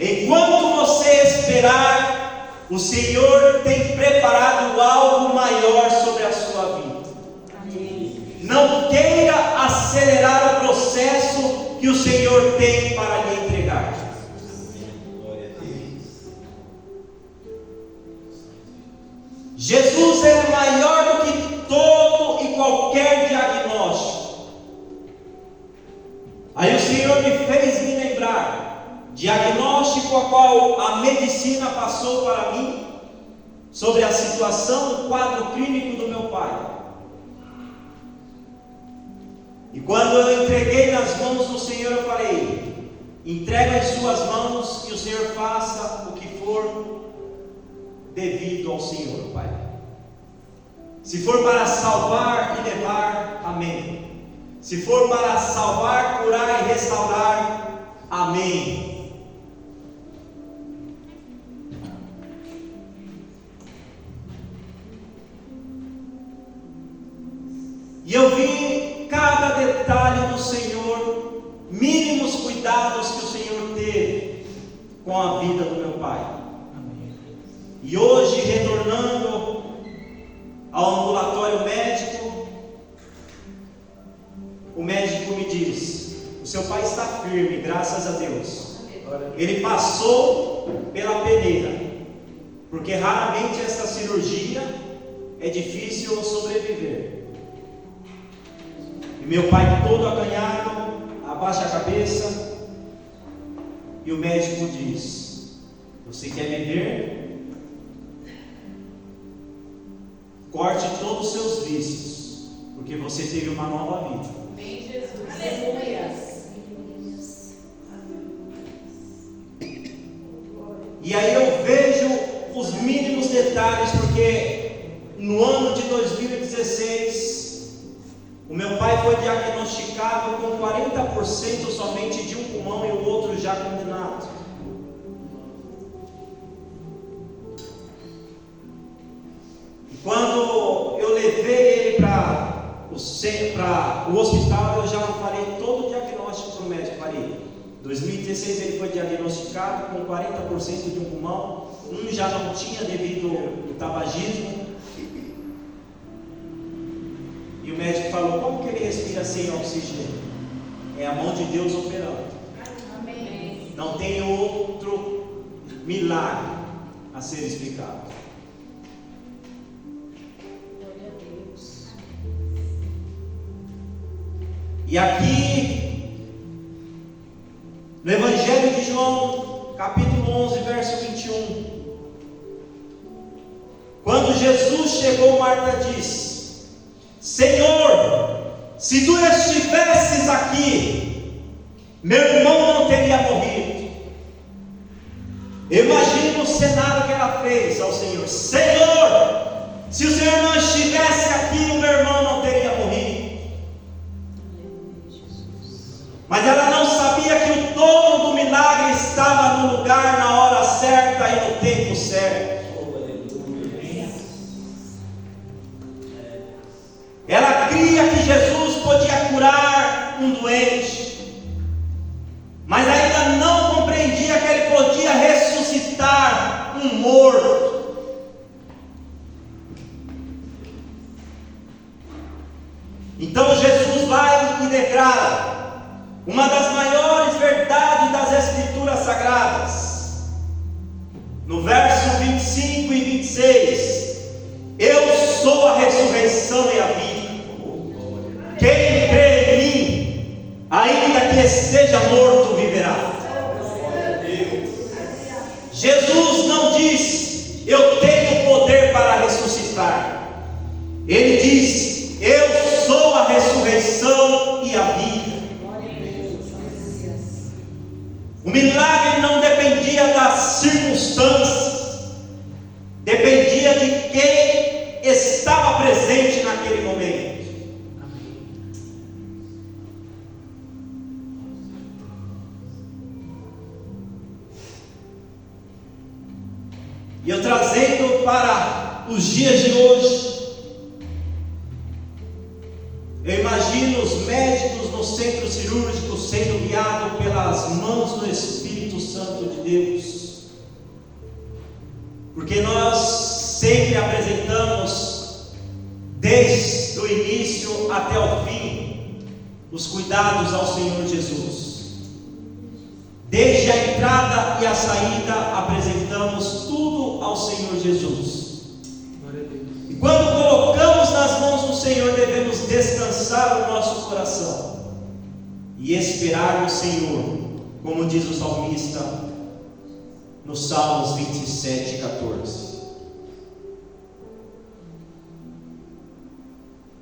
Enquanto você esperar, o Senhor tem preparado algo maior sobre a sua vida. Não queira acelerar o processo que o Senhor tem para lhe entregar. Jesus é maior do que todo e qualquer diagnóstico. Aí o Senhor me fez me lembrar diagnóstico a qual a medicina passou para mim sobre a situação, o quadro clínico do meu pai. E quando eu entreguei nas mãos do Senhor, eu falei: entrega em suas mãos, que o Senhor faça o que for devido ao Senhor, Pai. Se for para salvar e levar, amém. Se for para salvar, curar e restaurar, amém. E eu vi cada detalhe do Senhor, mínimos cuidados que o Senhor teve com a vida do meu pai. E hoje, retornando ao ambulatório médico, o médico me diz: o seu pai está firme, graças a Deus. Ele passou pela peneira, porque raramente essa cirurgia é difícil sobreviver. E meu pai todo acanhado, abaixa a cabeça, e o médico diz: você quer me ver? Corte todos os seus vícios, porque você teve uma nova vida. Amém, Jesus. Aleluia. E aí eu vejo os mínimos detalhes, porque no ano de 2016, o meu pai foi diagnosticado com 40% somente de um pulmão e o outro já condenado. Quando eu levei ele para o hospital, eu já falei todo o diagnóstico para o médico. Falei: 2016 ele foi diagnosticado com 40% de um pulmão, já não tinha devido ao tabagismo. E o médico falou: como que ele respira sem oxigênio? É a mão de Deus operando. Amém. Não tem outro milagre a ser explicado. E aqui, no Evangelho de João, capítulo 11, verso 21, quando Jesus chegou, Marta disse: Senhor, se tu estivesses aqui, meu irmão não teria morrido. Imagina o cenário que ela fez ao Senhor: Senhor, se o Senhor não estivesse aqui, o meu irmão não teria morrido. Mas ela não sabia que o dono do milagre estava no lugar, na hora certa e no tempo certo. Ela cria que Jesus podia curar um doente, mas ainda não compreendia que ele podia ressuscitar um morto. Então Jesus vai e declara uma das maiores verdades das Escrituras Sagradas, no verso 25 e 26: eu sou a ressurreição e a vida. Quem crê em mim, ainda que esteja morto, viverá. Jesus não diz: eu tenho poder para ressuscitar. Ele diz: eu sou a ressurreição e a vida. O milagre não dependia das circunstâncias, dependia de quem estava presente naquele momento. E eu trazendo para os dias de hoje, eu imagino os médicos no centro cirúrgico sendo guiados pelas mãos do Espírito Santo de Deus, porque nós sempre apresentamos, desde o início até o fim, os cuidados ao Senhor Jesus. Desde a entrada e a saída, apresentamos tudo ao Senhor Jesus. E quando colocamos nas mãos do Senhor, devemos descansar o nosso coração e esperar no Senhor como diz o salmista no Salmos 27:14.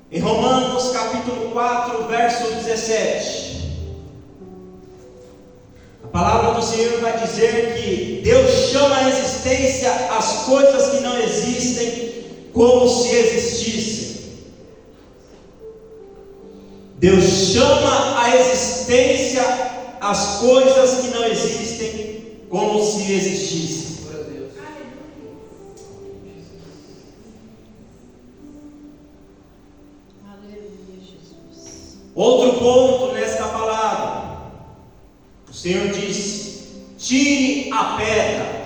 Em Romanos capítulo 4, verso 17, a palavra do Senhor vai dizer que Deus chama à existência as coisas que não existem como se existissem. Deus chama à existência as coisas que não existem como se existissem. Outro ponto nesta palavra, o Senhor disse: tire a pedra.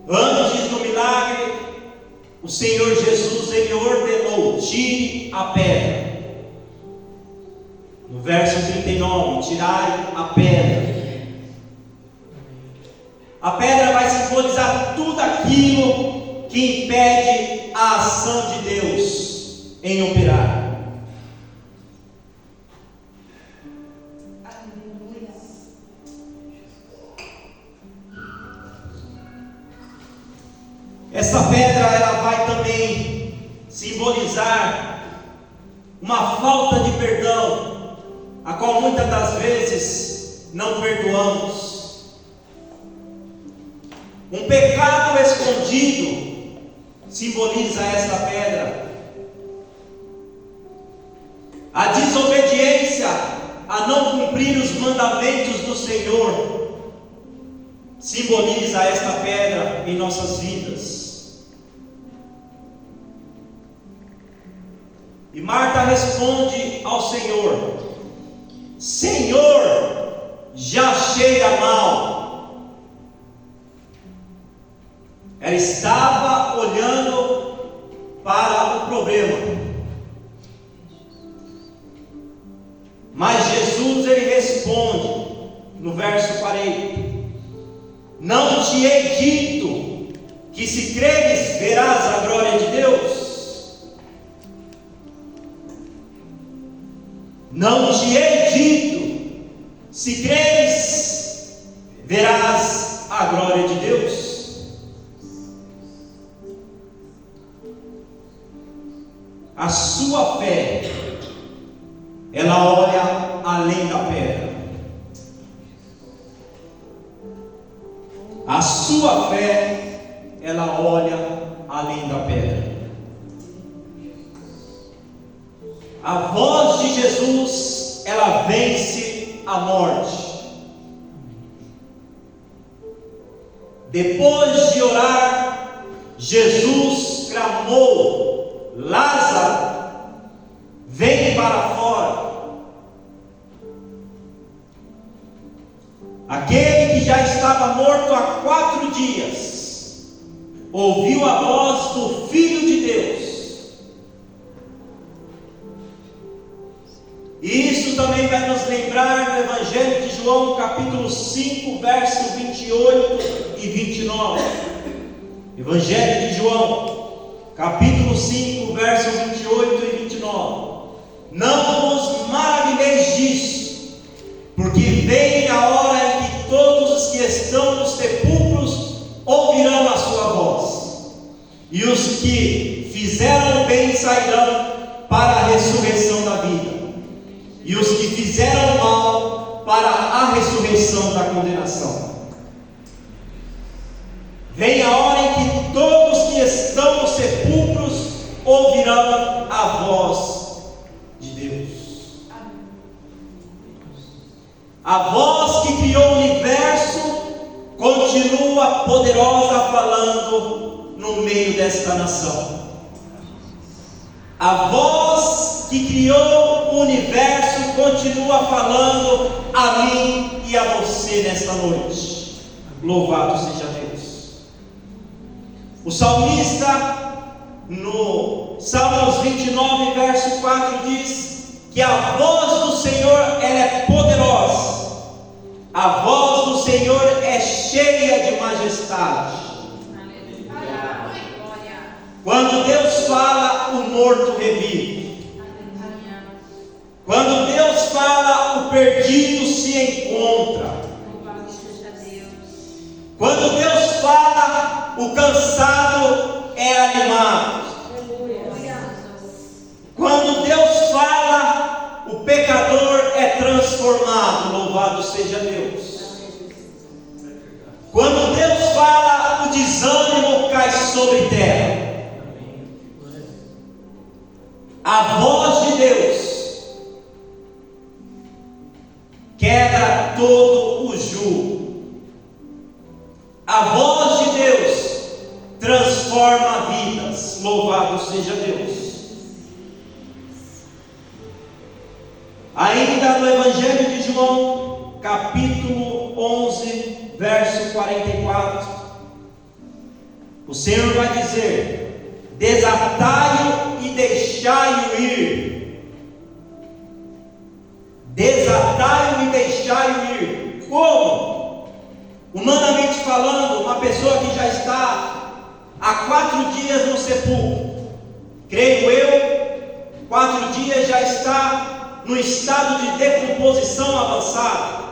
Antes do milagre, o Senhor Jesus, Ele ordenou: tire a pedra. No verso 39, tirai a pedra. A pedra vai simbolizar tudo aquilo que impede a ação de Deus em operar. Essa pedra, ela vai também simbolizar uma falta de perdão, a qual muitas das vezes não perdoamos. Um pecado escondido simboliza essa pedra. A desobediência a não cumprir os mandamentos do Senhor simboliza esta pedra em nossas vidas. E Marta responde ao Senhor: Senhor, já cheira mal. Ela estava olhando para o problema, mas Jesus, ele responde no verso 40: não te hei dito que se creres verás a glória de Deus? Não te hei dito, se creres verás a glória de Deus? A sua fé, ela olha além da pedra. A sua fé, ela olha além da pedra. A voz de Jesus, ela vence a morte. Depois de orar, Jesus clamou: Lázaro, vem para fora. Aquele que já estava morto há 4 dias ouviu a voz do Filho de Deus. E isso também vai nos lembrar do Evangelho de João, capítulo 5, verso 28 e 29. Evangelho de João, capítulo 5, verso 28 e 29. Não vos maravilheis disso, porque vem a hora em que todos os que estão nos sepulcros ouvirão a sua voz, e os que fizeram bem sairão para a ressurreição da vida, e os que fizeram mal para a ressurreição da condenação. Vem a hora em que todos que estão nos sepulcros ouvirão a voz de Deus. A voz que criou o universo continua poderosa falando no meio desta nação. A voz que criou o universo continua falando a mim e a você nesta noite. Louvado seja Deus. O salmista, no Salmos 29, verso 4, diz que a voz do Senhor, ela é poderosa. A voz do Senhor é cheia de majestade. Quando Deus fala, o morto revive. Quando Deus fala, o perdido se encontra. Louvado seja Deus. Quando Deus fala, o cansado é animado. Aleluia. Quando Deus fala, o pecador é transformado. Louvado seja Deus. Quando Deus fala, o desânimo cai sobre terra. A voz de Deus quebra todo o jugo. A voz de Deus transforma vidas. Louvado seja Deus. Ainda no Evangelho de João, capítulo 11, verso 44, o Senhor vai dizer: desatai-o e deixai-o ir. Desatai-o e deixai-o ir. Como? Humanamente falando, uma pessoa que já está há 4 dias no sepulcro, creio eu, 4 dias já está no estado de decomposição avançada.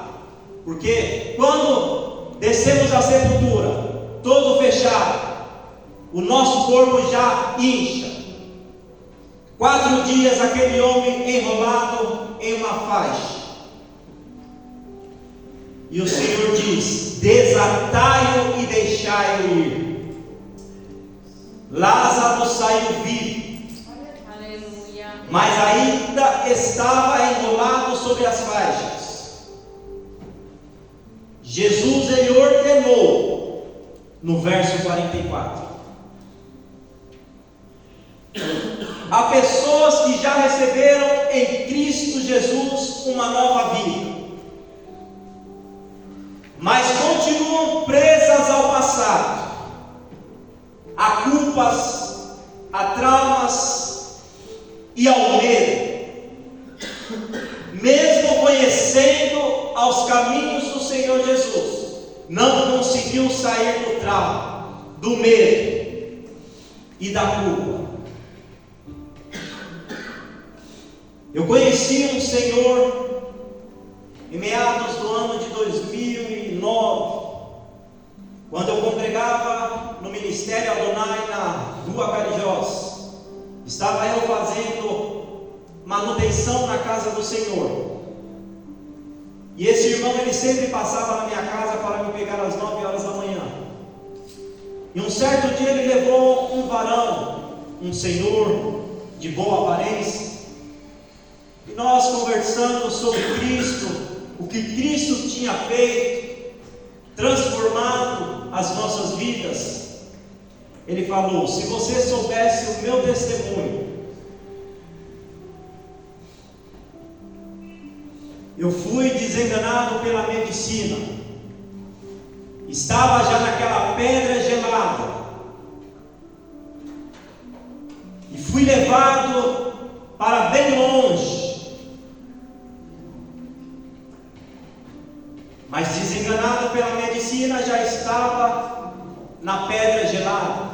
Porque quando descemos à sepultura, todo fechado, o nosso corpo já incha. 4 dias aquele homem enrolado em uma faixa. E o Senhor diz: desatai-o e deixai-o ir. Lázaro saiu vivo, Aleluia. mas ainda estava enrolado sobre as faixas. Jesus, ele ordenou no verso 44. Há pessoas que já receberam em Cristo Jesus uma nova vida, mas continuam presas ao passado, a culpas, a traumas e ao medo. Mesmo conhecendo aos caminhos do Senhor Jesus, não conseguiu sair do trauma, do medo e da culpa. Eu conheci um senhor em meados do ano de 2009, quando eu congregava no Ministério Adonai na Rua Carijós. Estava eu fazendo manutenção na casa do Senhor, e esse irmão, ele sempre passava na minha casa para me pegar às 9 horas da manhã. E um certo dia ele levou um varão, um senhor de boa aparência, e nós conversando sobre Cristo, o que Cristo tinha feito, transformado as nossas vidas. Ele falou: se você soubesse o meu testemunho. Eu fui desenganado pela medicina, estava já naquela pedra gelada, e fui levado para bem longe, mas desenganado pela medicina, já estava na pedra gelada,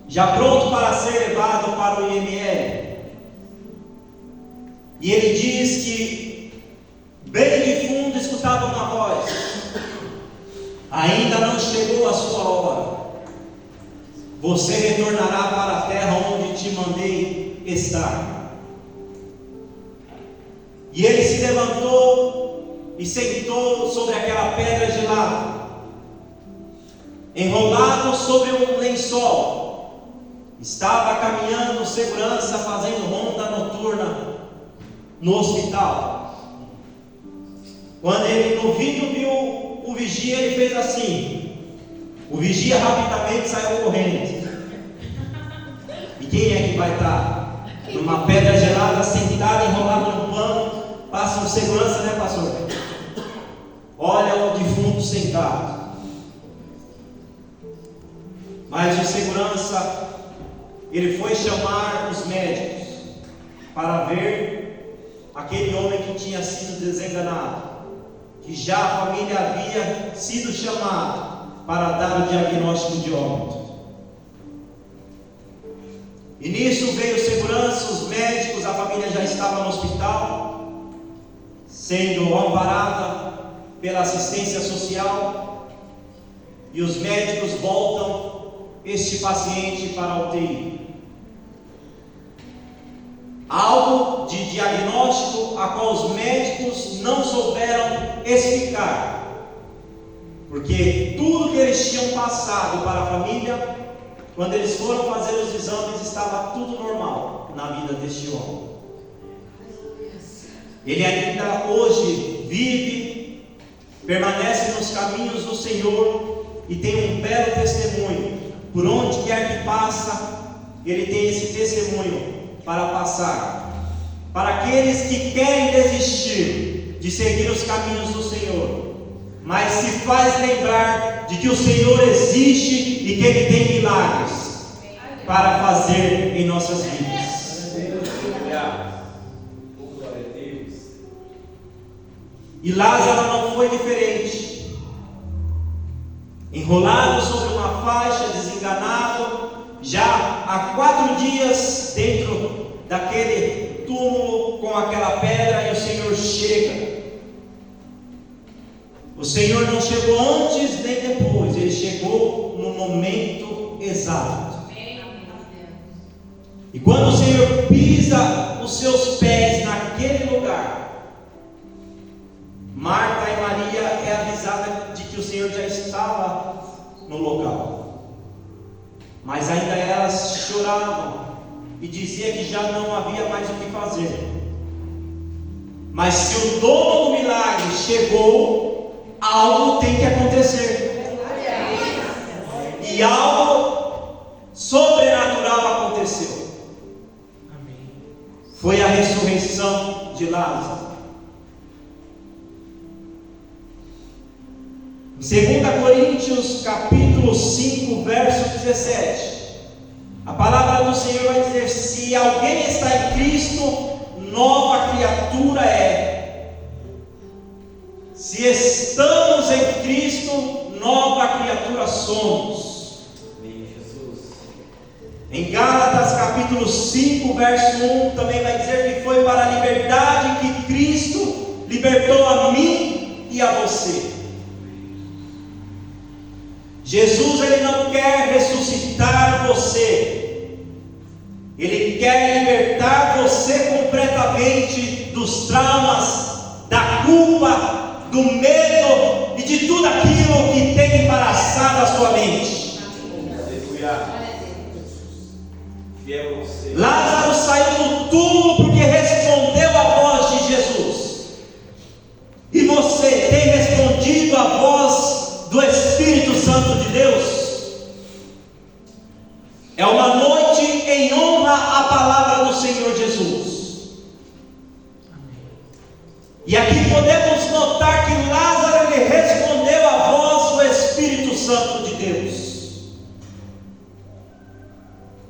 já pronto para ser levado para o IML. E ele diz que bem de fundo escutava uma voz: ainda não chegou a sua hora, você retornará para a terra onde te mandei estar. E ele se levantou e sentou sobre aquela pedra gelada, enrolado sobre um lençol. Estava caminhando segurança, fazendo ronda noturna no hospital. Quando ele no vídeo viu o vigia, ele fez assim. O vigia rapidamente saiu correndo. E quem é que vai estar numa pedra gelada, sentado, enrolado no pano? Passa um segurança, né, pastor? Olha o defunto sentado. Mas o segurança, ele foi chamar os médicos para ver aquele homem que tinha sido desenganado, que já a família havia sido chamada para dar o diagnóstico de óbito. E nisso veio segurança, os médicos, a família já estava no hospital. sendo amparada pela assistência social, e os médicos voltam este paciente para a UTI. Algo de diagnóstico a qual os médicos não souberam explicar, porque tudo que eles tinham passado para a família, quando eles foram fazer os exames, estava tudo normal na vida deste homem. Ele ainda hoje vive, permanece nos caminhos do Senhor e tem um belo testemunho. Por onde quer que passa, ele tem esse testemunho para passar. Para aqueles que querem desistir de seguir os caminhos do Senhor, mas se faz lembrar de que o Senhor existe e que Ele tem milagres para fazer em nossas vidas. E Lázaro não foi diferente. Enrolado sobre uma faixa, desenganado, já há 4 dias dentro daquele túmulo com aquela pedra, e o Senhor chega. O Senhor não chegou antes nem depois, Ele chegou no momento exato. E quando o Senhor pisa os seus pés naquele lugar, Marta e Maria é avisada de que o Senhor já estava no local, mas ainda elas choravam e diziam que já não havia mais o que fazer. Mas se o dono do milagre chegou, algo tem que acontecer, e algo sobrenatural aconteceu. Foi a ressurreição de Lázaro. Em 2 Coríntios capítulo 5, verso 17, a palavra do Senhor vai dizer: se alguém está em Cristo, nova criatura é. Se estamos em Cristo, nova criatura somos. Em Gálatas capítulo 5, verso 1, também vai dizer que foi para a liberdade que Cristo libertou a mim e a você. Jesus, Ele não quer ressuscitar você, Ele quer libertar você completamente dos traumas, da culpa, do medo e de tudo aquilo que tem embaraçado a sua mente. Lázaro saiu do túmulo porque respondeu à voz de Jesus. E você tem respondido à voz do Espírito Santo de Deus? É uma noite em honra à palavra do Senhor Jesus. E aqui podemos notar que Lázaro, ele respondeu à voz do Espírito Santo de Deus.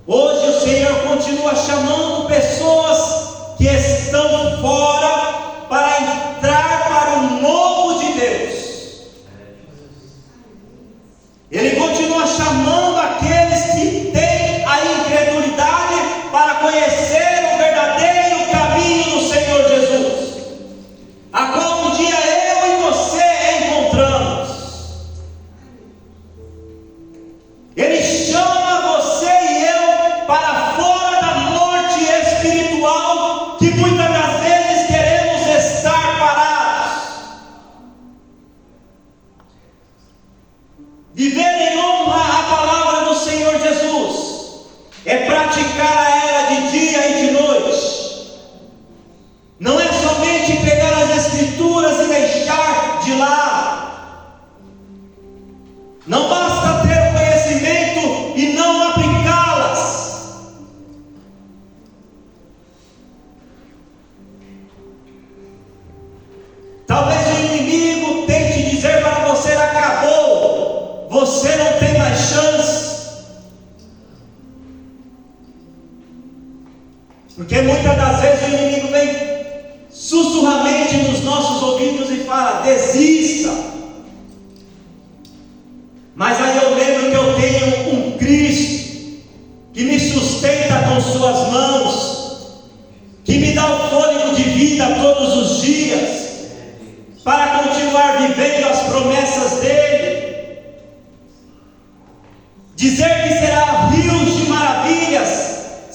Hoje o Senhor continua chamando pessoas que estão fora para entrar para o novo de Deus. Ele continua chamando aqueles que têm a incredulidade para conhecer o verdadeiro caminho do Senhor Jesus, a qual um dia eu e você encontramos. Ele chama você e eu para fora da morte espiritual, que muitas das vezes queremos estar parados. Viver em honra à palavra do Senhor Jesus é praticar ela de dia e de noite. Não é somente pegar as Escrituras e deixar de lado. Não basta ter o conhecimento e não aplicá-las. Talvez o inimigo tente dizer para você: acabou, você não tem mais chance. Porque muitas das vezes o inimigo vem sussurramente nos nossos ouvidos e fala: desista. Mas aí eu lembro que eu tenho um Cristo que me sustenta com suas mãos, que me dá o fôlego de vida todos os dias,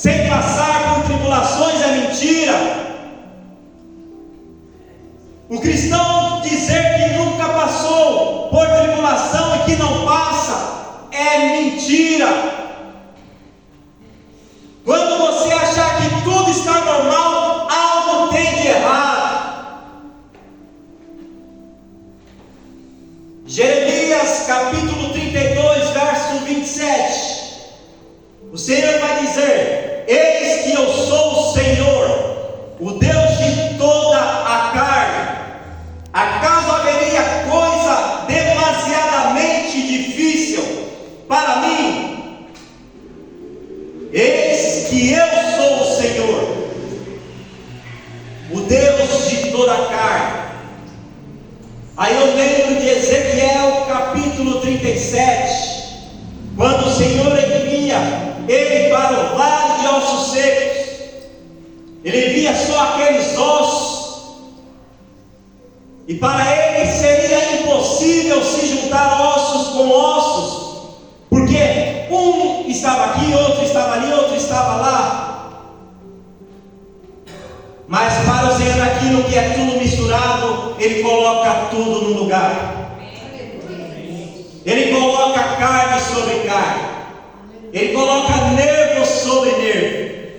sem passar por tribulações é mentira. O cristão dizer que nunca passou por tribulação e que não passa é mentira. Quando você achar que tudo está normal, algo tem de errado. Jeremias capítulo 32, verso 27. O Senhor vai dizer: eis que eu sou o Senhor, o Deus de toda a carne. Acaso haveria coisa demasiadamente difícil para mim? Eis que eu sou o Senhor, o Deus de toda a carne. Aí eu lembro de Ezequiel capítulo 37, quando o Senhor envia ele para o vale de ossos secos. Ele envia só aqueles ossos, e para ele seria impossível se juntar ossos com ossos, porque um estava aqui, outro estava ali, outro estava lá. Mas para o Senhor, aquilo que é tudo misturado, Ele coloca tudo no lugar. Ele coloca carne sobre carne, Ele coloca nervo sobre nervo,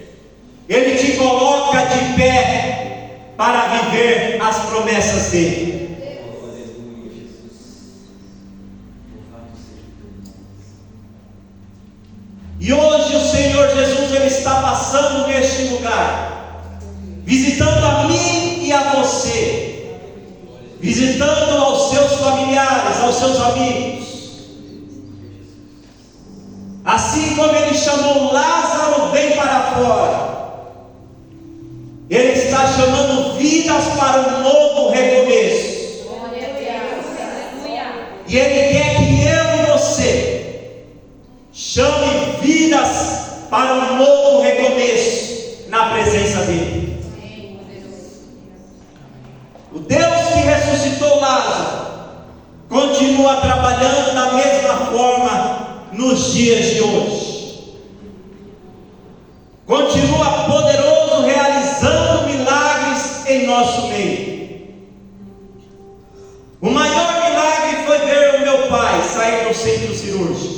Ele te coloca de pé para viver as promessas dele. E hoje o Senhor Jesus, Ele está passando neste lugar, visitando a mim e a você, visitando aos seus familiares, aos seus amigos. Assim como Ele chamou Lázaro, vem para fora, Ele está chamando vidas para um novo recomeço. E Ele quer que eu e você chame vidas para um novo recomeço na presença dEle. O Deus que ressuscitou Lázaro continua trabalhando da mesma forma nos dias de hoje. Continua poderoso, realizando milagres em nosso meio. O maior milagre foi ver o meu pai sair do centro cirúrgico.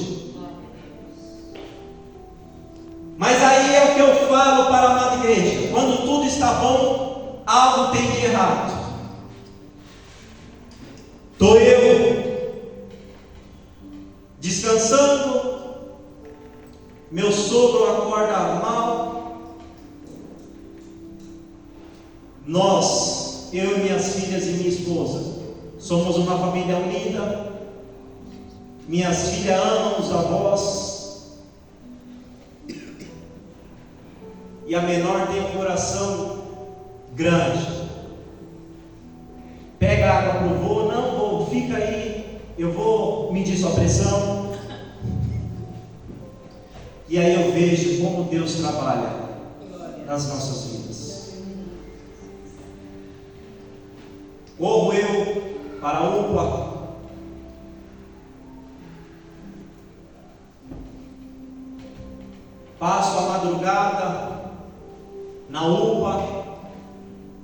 Mas aí é o que eu falo para a amada igreja: quando tudo está bom, algo tem de errado. Estou eu descansando, meu sogro acorda mal, nós, eu e minhas filhas e minha esposa, somos uma família unida. Minhas filhas amam os avós, e a menor tem um coração grande. Pega água para o vô, não vô, fica aí, eu vou medir sua pressão. E aí eu vejo como Deus trabalha nas nossas vidas. Corro eu para a UPA, passo a madrugada na UPA,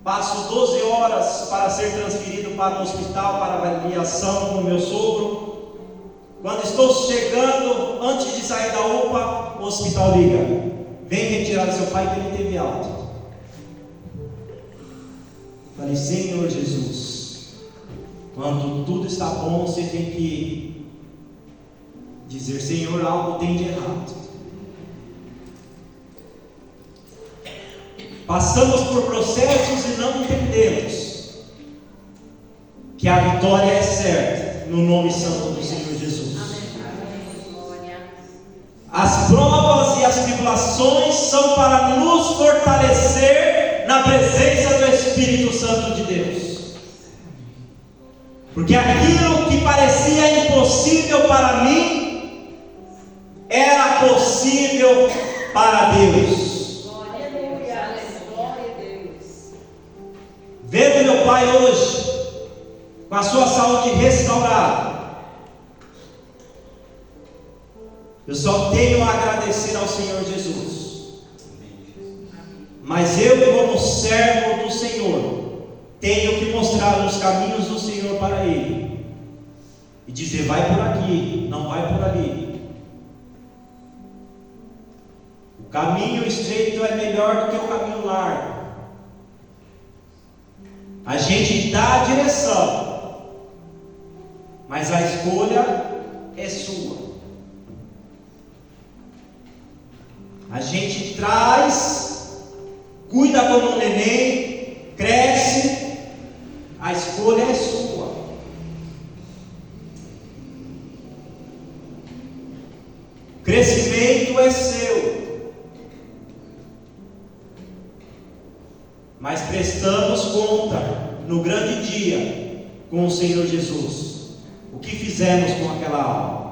passo 12 horas para ser transferido para o hospital para avaliação com o meu sogro. Quando estou chegando, antes de sair da UPA, o hospital liga: vem retirar seu pai que ele teve alta. Falei: Senhor Jesus, quando tudo está bom, você tem que dizer: Senhor, algo tem de errado. Passamos por processos e não entendemos que a vitória é certa no nome santo do Senhor Jesus. As provas e as tribulações são para nos fortalecer na presença do Espírito Santo de Deus. Porque aquilo que parecia impossível para mim era possível para Deus. Vendo meu pai hoje com a sua saúde restaurada, eu só tenho a agradecer ao Senhor Jesus, Mas eu, como servo do Senhor, tenho que mostrar os caminhos do Senhor para ele e dizer: vai por aqui, não vai por ali. O caminho estreito é melhor do que o caminho largo. A gente dá a direção, mas a escolha é sua. A gente traz, cuida como um neném, cresce, a escolha é sua. Crescimento é seu, mas prestamos conta no grande dia com o Senhor Jesus. O que fizemos com aquela alma?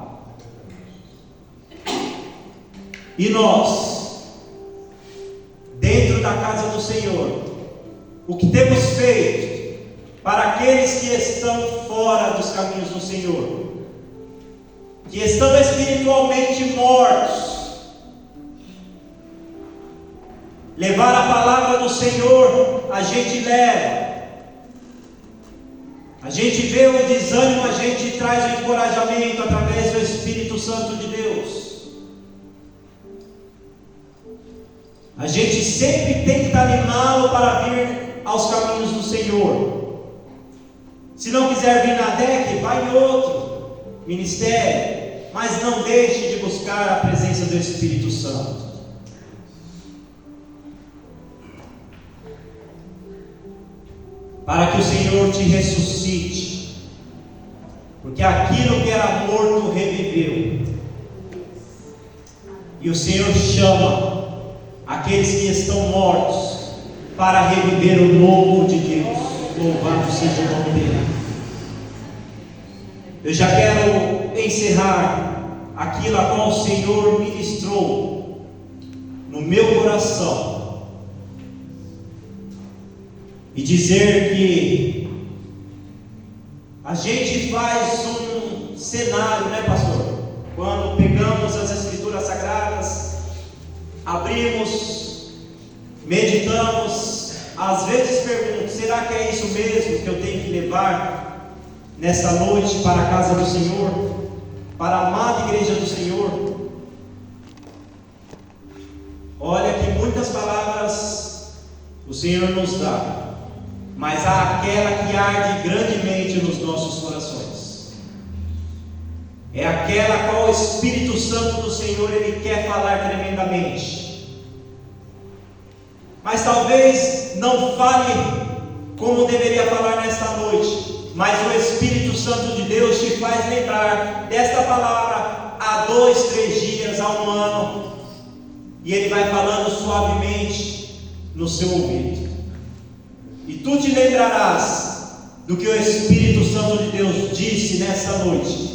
E nós, dentro da casa do Senhor, o que temos feito para aqueles que estão fora dos caminhos do Senhor, que estão espiritualmente mortos? Levar a palavra do Senhor, a gente leva. A gente vê o desânimo, a gente traz o encorajamento através do Espírito Santo de Deus. A gente sempre tenta animá-lo para vir aos caminhos do Senhor. Se não quiser vir na DEC, vai em outro ministério, mas não deixe de buscar a presença do Espírito Santo. Para que o Senhor te ressuscite, porque aquilo que era morto reviveu, e o Senhor chama aqueles que estão mortos para reviver o novo de Deus. Louvado seja o nome dele. Eu já quero encerrar aquilo a qual o Senhor ministrou no meu coração e dizer que a gente faz um cenário, né, pastor? Quando pegamos as Escrituras Sagradas, abrimos, meditamos, às vezes pergunto: será que é isso mesmo que eu tenho que levar nessa noite para a casa do Senhor, para a amada igreja do Senhor? Olha que muitas palavras o Senhor nos dá, mas há aquela que arde grandemente nos nossos corações. É aquela a qual o Espírito Santo do Senhor ele quer falar tremendamente. Mas talvez não fale como deveria falar nesta noite, mas o Espírito Santo de Deus te faz lembrar desta palavra há 2, 3 dias, há um ano, e ele vai falando suavemente no seu ouvido, e tu te lembrarás do que o Espírito Santo de Deus disse nesta noite,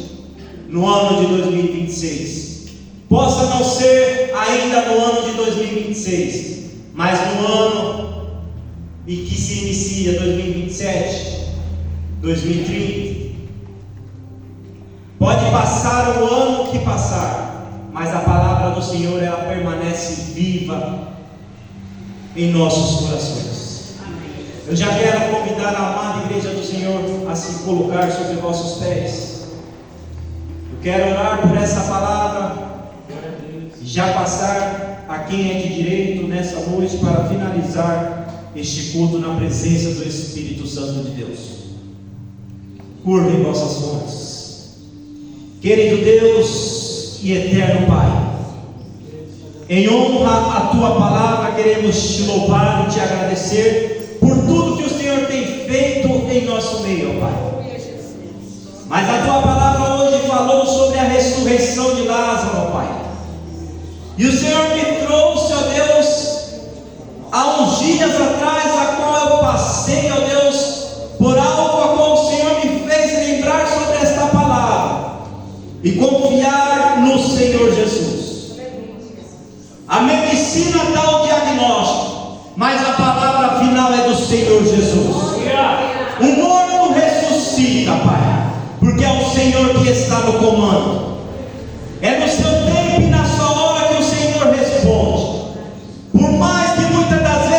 no ano de 2026. Possa não ser ainda no ano de 2026, mas no ano e que se inicia 2027, 2030. Pode passar o ano que passar, mas a palavra do Senhor ela permanece viva em nossos corações. Eu já quero convidar a amada igreja do Senhor a se colocar sobre vossos pés. Eu quero orar por essa palavra e já passar a quem é de direito nessa noite para finalizar este culto na presença do Espírito Santo de Deus. Curvem vossas fontes. Querido Deus e eterno Pai, em honra à Tua palavra queremos Te louvar e Te agradecer por tudo que o Senhor tem feito em nosso meio, ó Pai. Mas a Tua palavra hoje falou sobre a ressurreição de Lázaro, ó Pai. E o Senhor me trouxe, ó Deus, há uns dias atrás, a qual eu passei, ó Deus, por algo a qual o Senhor me fez lembrar sobre esta palavra e confiar no Senhor Jesus. A medicina dá o diagnóstico, mas a palavra final é do Senhor Jesus. O morto ressuscita, Pai, porque é o Senhor que está no comando. É no seu tempo e na sua hora que o Senhor responde. Por mais que muitas das vezes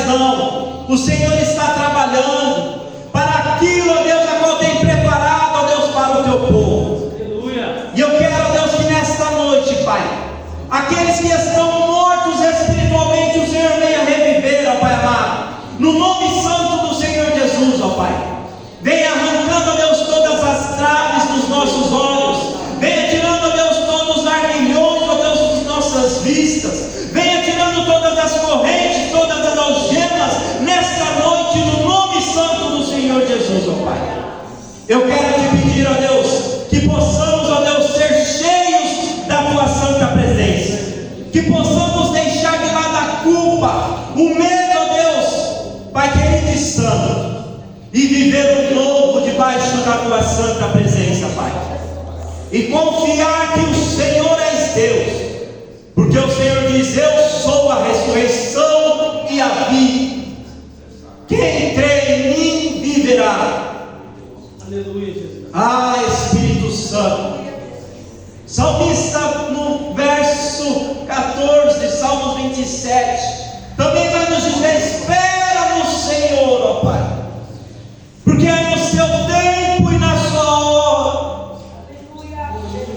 mas não. O Senhor está trabalhando para aquilo, ó Deus, a qual tem preparado, ó Deus, para o teu povo. Aleluia. E eu quero, ó Deus, que nesta noite, Pai, aqueles que estão mortos espiritualmente, o Senhor venha reviver, ó Pai amado, no nome santo do Senhor Jesus, ó Pai. Venha arrancando, ó Deus, todas as traves dos nossos olhos. Venha tirando, ó Deus, todos os arguilhões, ó Deus, das nossas vistas. Venha tirando todas as correntes, todas as algemas, nesta noite, no nome santo do Senhor Jesus, ó Pai. Eu quero te pedir, ó Deus, que possamos, ó Deus, ser cheios da Tua santa presença. Que possamos deixar de lado a culpa, o medo, ó Deus, Pai querido e santo, e viver o novo debaixo da Tua santa presença, Pai. E confiar que o Senhor és Deus, porque o Senhor diz: eu sou a ressurreição e a vida. Quem crê em mim viverá. Aleluia, Jesus. Ah, Espírito Santo. Salmista, no verso 14, Salmos 27, também vai nos dizer: espera no Senhor, ó Pai, porque é no seu tempo e na sua hora.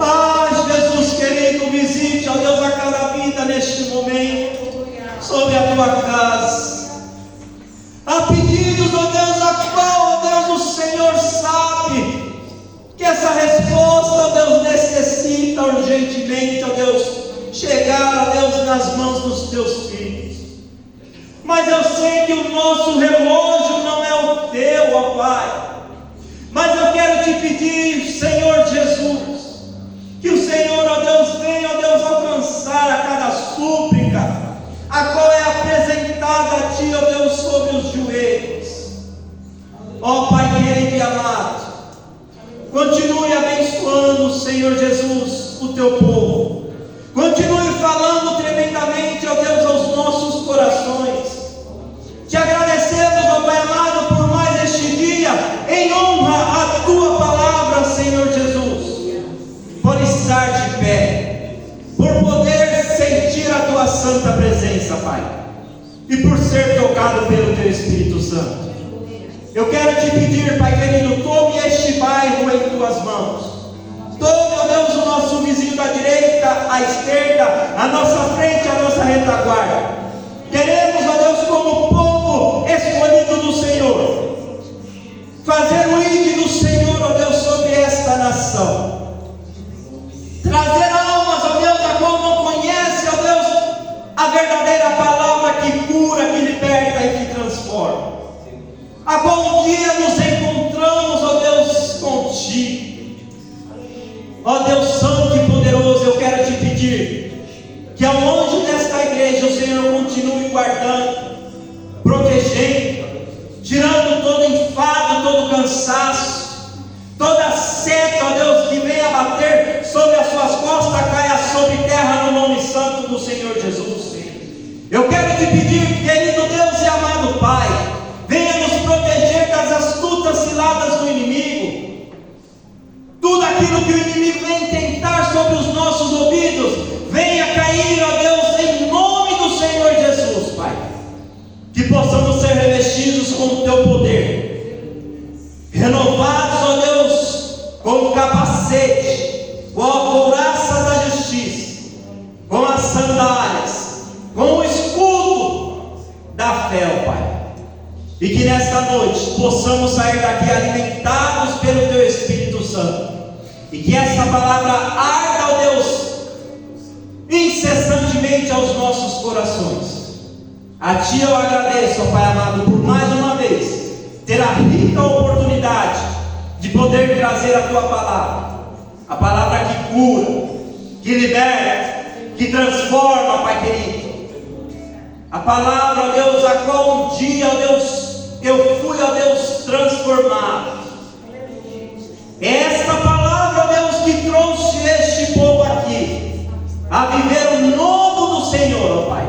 Ah, Jesus querido, visite, ó Deus, a cada vida neste momento, sobre a tua casa. Há pedidos, ó Deus, a qual, ó Deus, o Senhor sabe que essa resposta, ó Deus, necessita urgentemente, ó Deus, chegar, ó Deus, nas mãos dos teus filhos. Mas eu sei que o nosso relógio não é o teu, ó Pai. Mas eu quero te pedir, Senhor Jesus, que o Senhor, ó Deus, venha, ó Deus, alcançar a cada súplica, a qual é apresentada a Ti, ó Deus, sobre os joelhos. Ó Pai querido e amado, continue abençoando, Senhor Jesus, o Teu povo. Continue falando tremendamente, ó Deus, aos nossos corações. Te agradecemos, ó Pai amado, por mais este dia, em honra à Tua palavra, Senhor Jesus, por estar de pé, por poder sentir a Tua santa presença, Pai, e por ser tocado pelo Teu Espírito Santo. Eu quero te pedir, Pai querido, tome este bairro em Tuas mãos. Tome, ó Deus, o nosso vizinho da direita, à esquerda, à nossa frente, à nossa retaguarda. Queremos, ó Deus, como povo escolhido do Senhor, fazer o ID do Senhor, ó Deus, sobre esta nação. Trazer almas, ó Deus, a qual não conhece, ó Deus, a verdadeira palavra que cura, que liberta e que transforma. A qual um dia nos encontramos, ó Deus, contigo. Ó Deus santo e poderoso, eu quero te pedir que ao longe desta igreja o Senhor continue guardando, protegendo, tirando todo enfado, todo cansaço, toda seta, ó Deus, que venha bater sobre as suas costas, caia sobre terra no nome santo do Senhor Jesus. Eu quero te pedir, querido Deus e amado Pai, venha nos proteger das astutas ciladas do inimigo. Tudo aquilo que o inimigo vem tentar sobre os nossos ouvidos, venha cair, ó Deus, em nome do Senhor Jesus, Pai. Que possamos ser revestidos com o Teu poder, renovados, ó Deus, com o capacete, com a couraça da justiça, com as sandálias, com o escudo da fé, ó Pai. E que nesta noite possamos sair daqui alimentados pelo Teu Espírito Santo. E que essa palavra arda, ó Deus, incessantemente aos nossos corações. A Ti eu agradeço, ó Pai amado, por mais uma vez ter a rica oportunidade de poder trazer a Tua palavra. A palavra que cura, que liberta, que transforma, Pai querido. A palavra, ó Deus, a qual um dia, ó Deus, eu fui, ó Deus, transformado. Esta palavra, ó Deus, que trouxe este povo aqui a viver o novo do Senhor, ó Pai.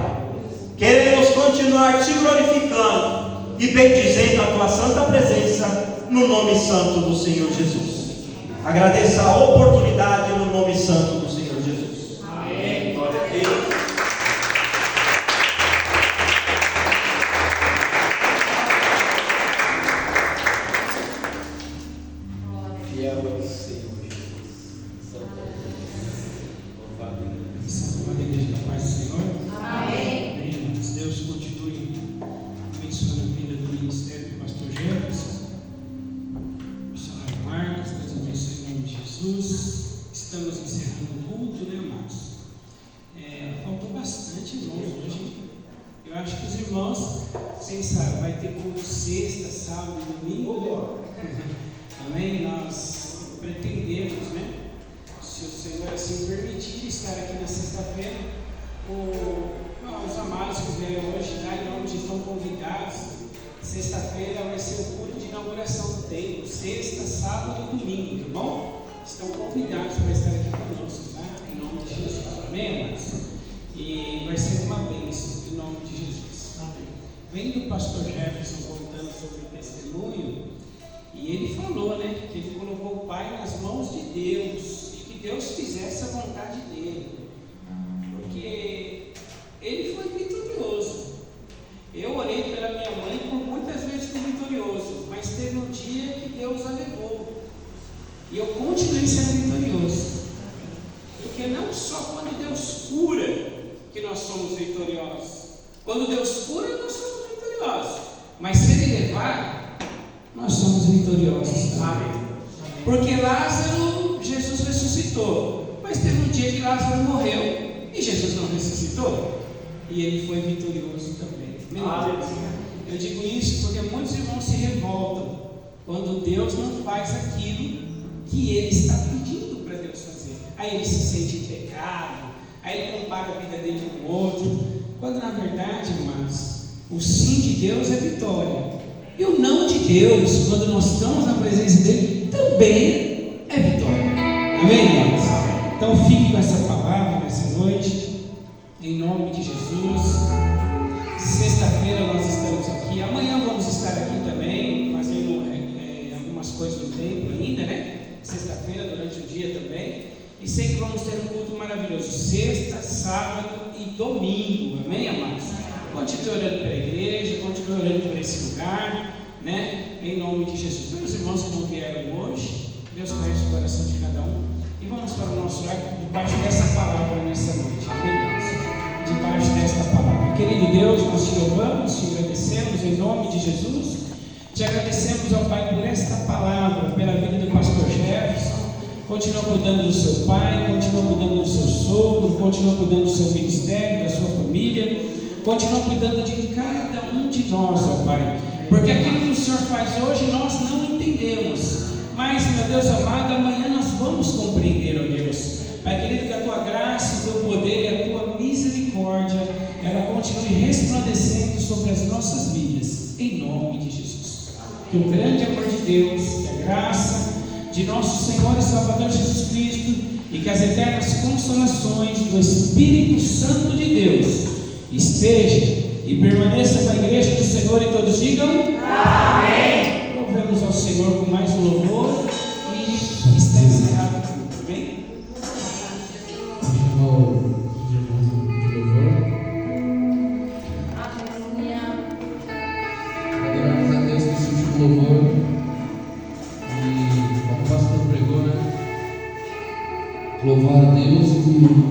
Queremos continuar Te glorificando e bendizendo a Tua santa presença no nome santo do Senhor Jesus. Agradeço a oportunidade no nome santo do Senhor Jesus. Amém. Glória a Deus. ministério do pastor Jefferson, missionário Marcos, Deus abençoe em nome de Jesus. Estamos encerrando o culto, né, amados? Faltou bastante irmãos hoje. Eu acho que os irmãos pensaram, vai ter culto sexta, sábado e domingo, né? Também nós pretendemos, né? Se o Senhor assim permitir, estar aqui na sexta-feira. Os amados que vieram hoje, tá? Em nome de estão convidados. Sexta-feira vai ser o culto de inauguração do templo, sexta, sábado e domingo, tá bom? Estão convidados para estar aqui conosco, tá? Em nome de Jesus, amém, amados? E vai ser uma bênção, em nome de Jesus. Vem do pastor Jefferson contando sobre o testemunho, e ele falou, né, que ele colocou o Pai nas mãos de Deus, e que Deus fizesse a vontade dele, porque ele foi vitorioso. Eu orei pela minha mãe por muitas vezes fui vitorioso, mas teve um dia que Deus a levou, e eu continuei sendo vitorioso, porque não só quando Deus cura que nós somos vitoriosos. Quando Deus cura, nós somos vitoriosos. Mas se Ele levar, nós somos vitoriosos. Amém. Porque Lázaro, Jesus ressuscitou. Mas teve um dia que Lázaro morreu e Jesus não ressuscitou. E ele foi vitorioso também. Amém. Eu digo isso porque muitos irmãos se revoltam quando Deus não faz aquilo que ele está pedindo para Deus fazer. Aí ele se sente em pecado. Aí ele compara a vida dele com o outro, quando na verdade, irmãos, o sim de Deus é vitória, e o não de Deus, quando nós estamos na presença dele, também é vitória. Amém, irmãos? Então fique com essa palavra nessa noite, em nome de Jesus. Sexta-feira nós estamos aqui, amanhã vamos estar aqui também, fazendo algumas coisas no templo ainda, né? Sexta-feira, durante o dia também. E sei que vamos ter um culto maravilhoso, sexta, sábado e domingo, amém, amados? Continue orando pela igreja, continue orando por esse lugar, né? Em nome de Jesus. Meus irmãos que não vieram hoje, Deus conhece o coração de cada um. E vamos para o nosso lar debaixo dessa palavra nessa noite, amém, amados? Debaixo desta palavra. Querido Deus, nós te louvamos, te agradecemos em nome de Jesus. Te agradecemos, ó Pai, por esta palavra, pela vida do pastor Jefferson. Continua cuidando do seu pai, continua cuidando do seu sogro, continua cuidando do seu ministério, da sua família, continua cuidando de cada um de nós, ó Pai, porque aquilo que o Senhor faz hoje nós não entendemos, mas, meu Deus amado, amanhã nós vamos compreender, ó Deus. Pai querido, que a tua graça, o teu poder e a tua misericórdia, ela continue resplandecendo sobre as nossas vidas, em nome de Jesus. Que o grande amor de Deus, que a graça de nosso Senhor e Salvador Jesus Cristo e que as eternas consolações do Espírito Santo de Deus esteja e permaneça com a igreja do Senhor, e todos digam amém. Louvemos ao Senhor com mais um louvor e está encerrado o culto, amém? Chamar os irmãos de louvor. Aleluia. Adoramos a Deus nesse último louvor. Como o pastor pregou, né? Louvar a Deus e